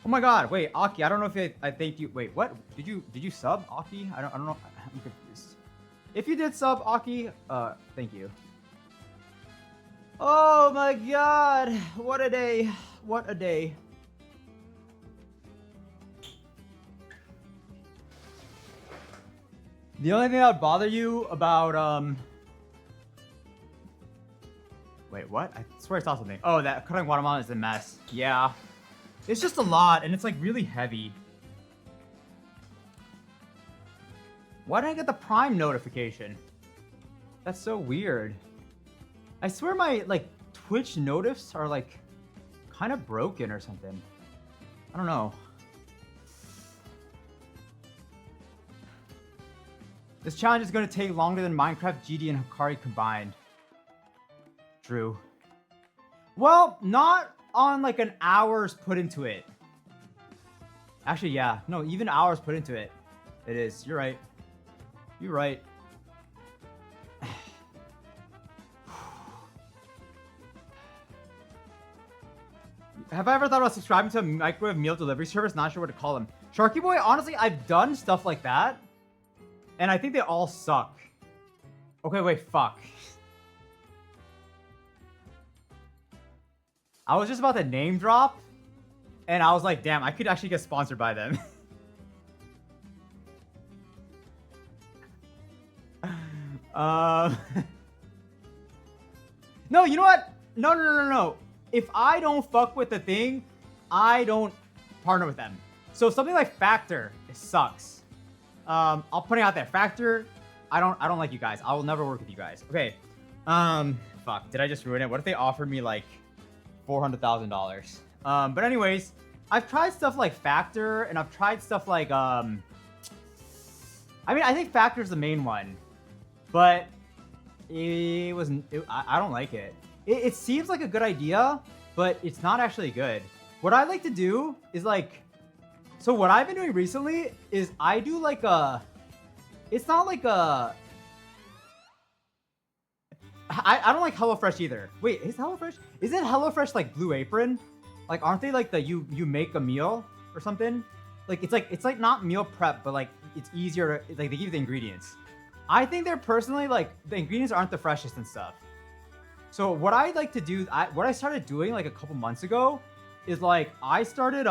Oh my god, wait, Aki, I don't know if I thanked you. Wait, what? Did you sub, Aki? I don't know. I'm confused. If you did sub, Aki, thank you. Oh my god, what a day. What a day. The only thing that would bother you about, wait, what? I swear I saw something. Oh, that cutting watermelon is a mess. Yeah. It's just a lot, and it's like really heavy. Why didn't I get the Prime notification? That's so weird. I swear my like Twitch notifs are like kind of broken or something. I don't know. This challenge is going to take longer than Minecraft, GD, and Hikari combined. True. Well, not on like an hour's put into it. Actually, yeah. No, even hours put into it. It is. You're right. You're right. Have I ever thought about subscribing to a microwave meal delivery service? Not sure what to call them. Sharky Boy, honestly, I've done stuff like that. And I think they all suck. Okay, wait, fuck. I was just about to name drop, and I was like, damn, I could actually get sponsored by them. No, you know what? No. If I don't fuck with the thing, I don't partner with them. So something like Factor, it sucks. I'll put it out there. Factor, I don't like you guys. I will never work with you guys. Okay. Fuck, did I just ruin it? What if they offered me like $400,000? But anyways, I've tried stuff like Factor, and I've tried stuff like I mean, I think Factor is the main one, but it wasn't. I don't like it. It seems like a good idea, but it's not actually good. What I like to do is like, so what I've been doing recently is I do like a. It's not like a. I don't like HelloFresh either. Wait, is HelloFresh? Is it HelloFresh like Blue Apron? Like, aren't they like the you make a meal or something? Like it's like not meal prep, but like it's easier to like they give you the ingredients. I think they're personally like the ingredients aren't the freshest and stuff. So what I like to do, what I started doing like a couple months ago, is like I started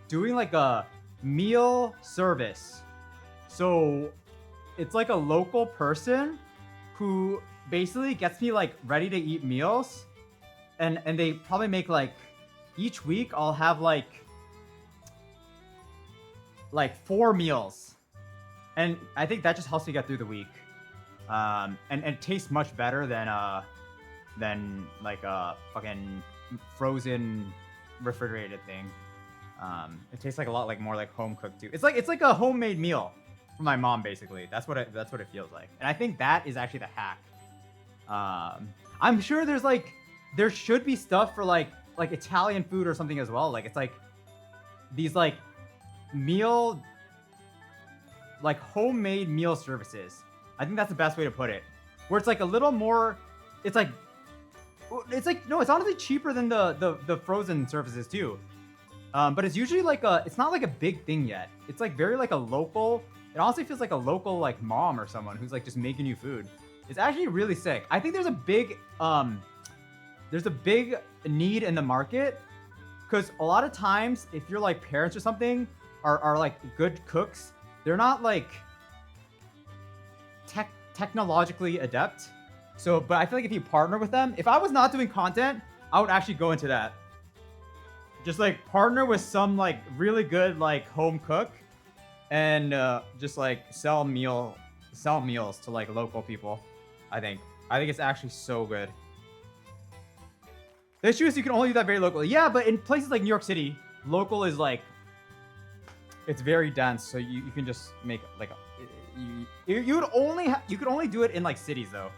doing like a meal service. So it's like a local person who basically gets me like ready to eat meals, and they probably make like each week I'll have like 4 meals, and I think that just helps me get through the week. And it tastes much better than like a fucking frozen refrigerated thing. It tastes like a lot like more like home cooked too. It's like a homemade meal from my mom basically. That's what it feels like, and I think that is actually the hack. I'm sure there should be stuff for like Italian food or something as well. Like it's like these like meal, like homemade meal services. I think that's the best way to put it. Where it's like a little more, it's like no, it's honestly cheaper than the frozen services too. But it's usually like it's not like a big thing yet. It's like very like a local. It honestly feels like a local like mom or someone who's like just making you food. It's actually really sick. I think there's a big need in the market, because a lot of times if you're like parents or something are like good cooks, they're not like technologically adept. So, but I feel like if you partner with them, if I was not doing content, I would actually go into that. Just like partner with some like really good like home cook, and just like sell meals to like local people. I think it's actually so good. The issue is you can only do that very locally. Yeah, but in places like New York City, local is like, it's very dense, so you can just make like you could only do it in like cities though.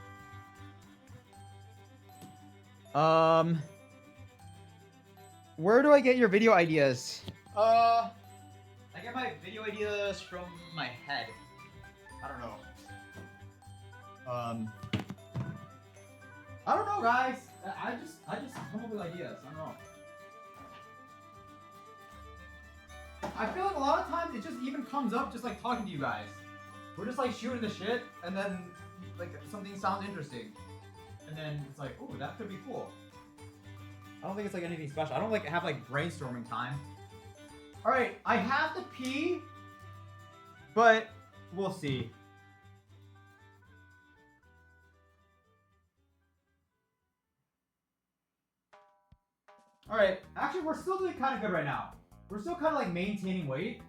Where do I get your video ideas? I get my video ideas from my head. I don't know. I don't know, guys. I just come up with ideas. I don't know. I feel like a lot of times it just even comes up just like talking to you guys. We're just like shooting the shit, and then like something sounds interesting, and then it's like, oh, that could be cool. I don't think it's like anything special. I don't like have like brainstorming time. All right, I have to pee, but we'll see. All right, actually, we're still doing kind of good right now. We're still kind of like maintaining weight.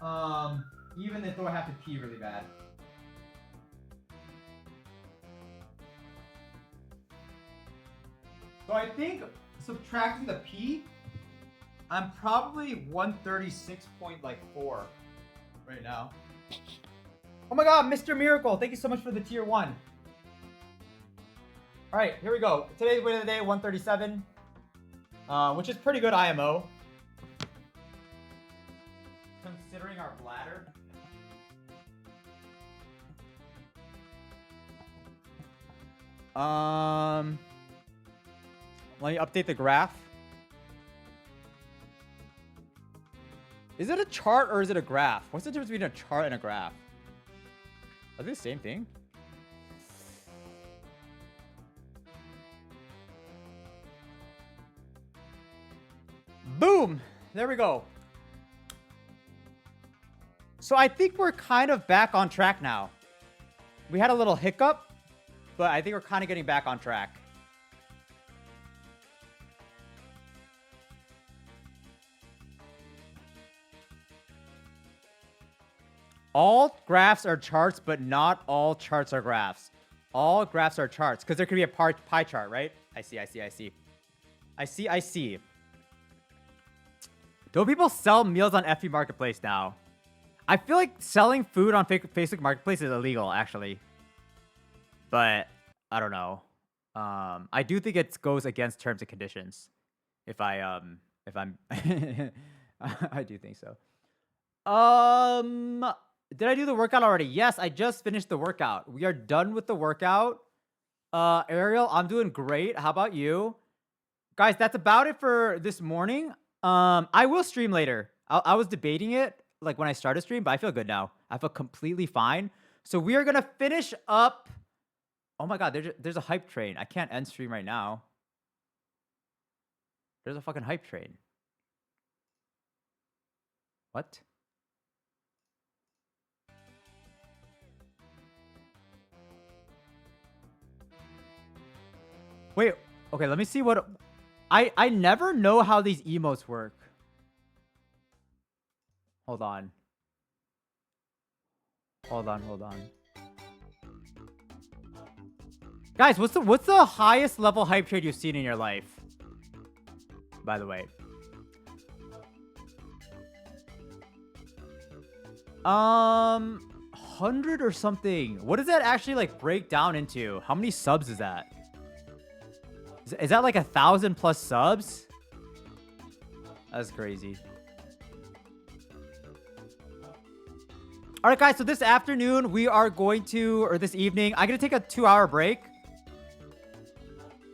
Even though I have to pee really bad. So I think subtracting the pee, I'm probably 136.4 right now. Oh my god, Mr. Miracle, thank you so much for the tier 1. All right, here we go. Today's weight of the day, 137, which is pretty good IMO, considering our bladder. Let me update the graph. Is it a chart or is it a graph? What's the difference between a chart and a graph? Are they the same thing? Boom! There we go. So I think we're kind of back on track now. We had a little hiccup, but I think we're kind of getting back on track. All graphs are charts, but not all charts are graphs. All graphs are charts, because there could be a pie chart, right? I see. Don't people sell meals on FB Marketplace now? I feel like selling food on Facebook Marketplace is illegal, actually. But I don't know. I do think it goes against terms and conditions. If I'm, I do think so. Did I do the workout already? Yes, I just finished the workout. We are done with the workout. Ariel, I'm doing great. How about you? Guys, that's about it for this morning. I will stream later. I was debating it like when I started stream, but I feel good now. I feel completely fine. So we are gonna finish up. Oh my god, there's a hype train. I can't end stream right now. There's a fucking hype train. What? Wait, okay, let me see what... I never know how these emotes work. Hold on. Hold on. Guys, what's the highest level hype trade you've seen in your life? By the way. 100 or something. What does that actually like break down into? How many subs is that? Is that like 1,000 plus subs? That's crazy. All right, guys. So this afternoon we are going to, or this evening, I'm gonna take a 2-hour break.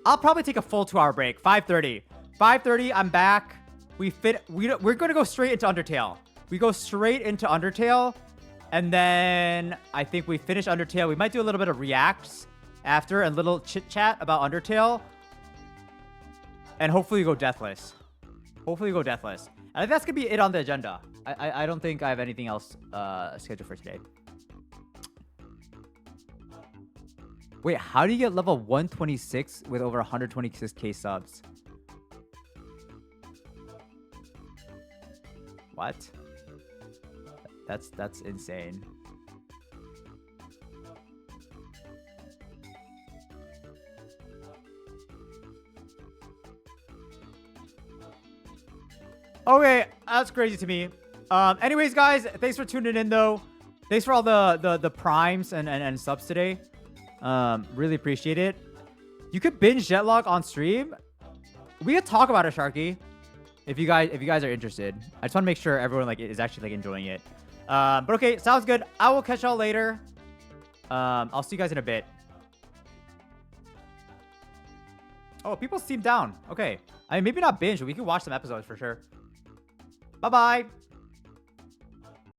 I'll probably take a full 2-hour break. 5:30. 5:30. I'm back. We're gonna go straight into Undertale. We go straight into Undertale, and then I think we finish Undertale. We might do a little bit of reacts after and little chit chat about Undertale, and hopefully go deathless. Hopefully go deathless. And I think that's gonna be it on the agenda. I don't think I have anything else scheduled for today. Wait, how do you get level 126 with over 126k subs? What? That's insane. Okay, that's crazy to me. Anyways, guys, thanks for tuning in though. Thanks for all the primes and subs today. Really appreciate it. You could binge Jetlog on stream. We could talk about it, Sharky. If you guys are interested. I just want to make sure everyone like is actually like enjoying it. But okay, sounds good. I will catch y'all later. I'll see you guys in a bit. Oh, people seem down. Okay. I mean, maybe not binge, but we can watch some episodes for sure. Bye-bye.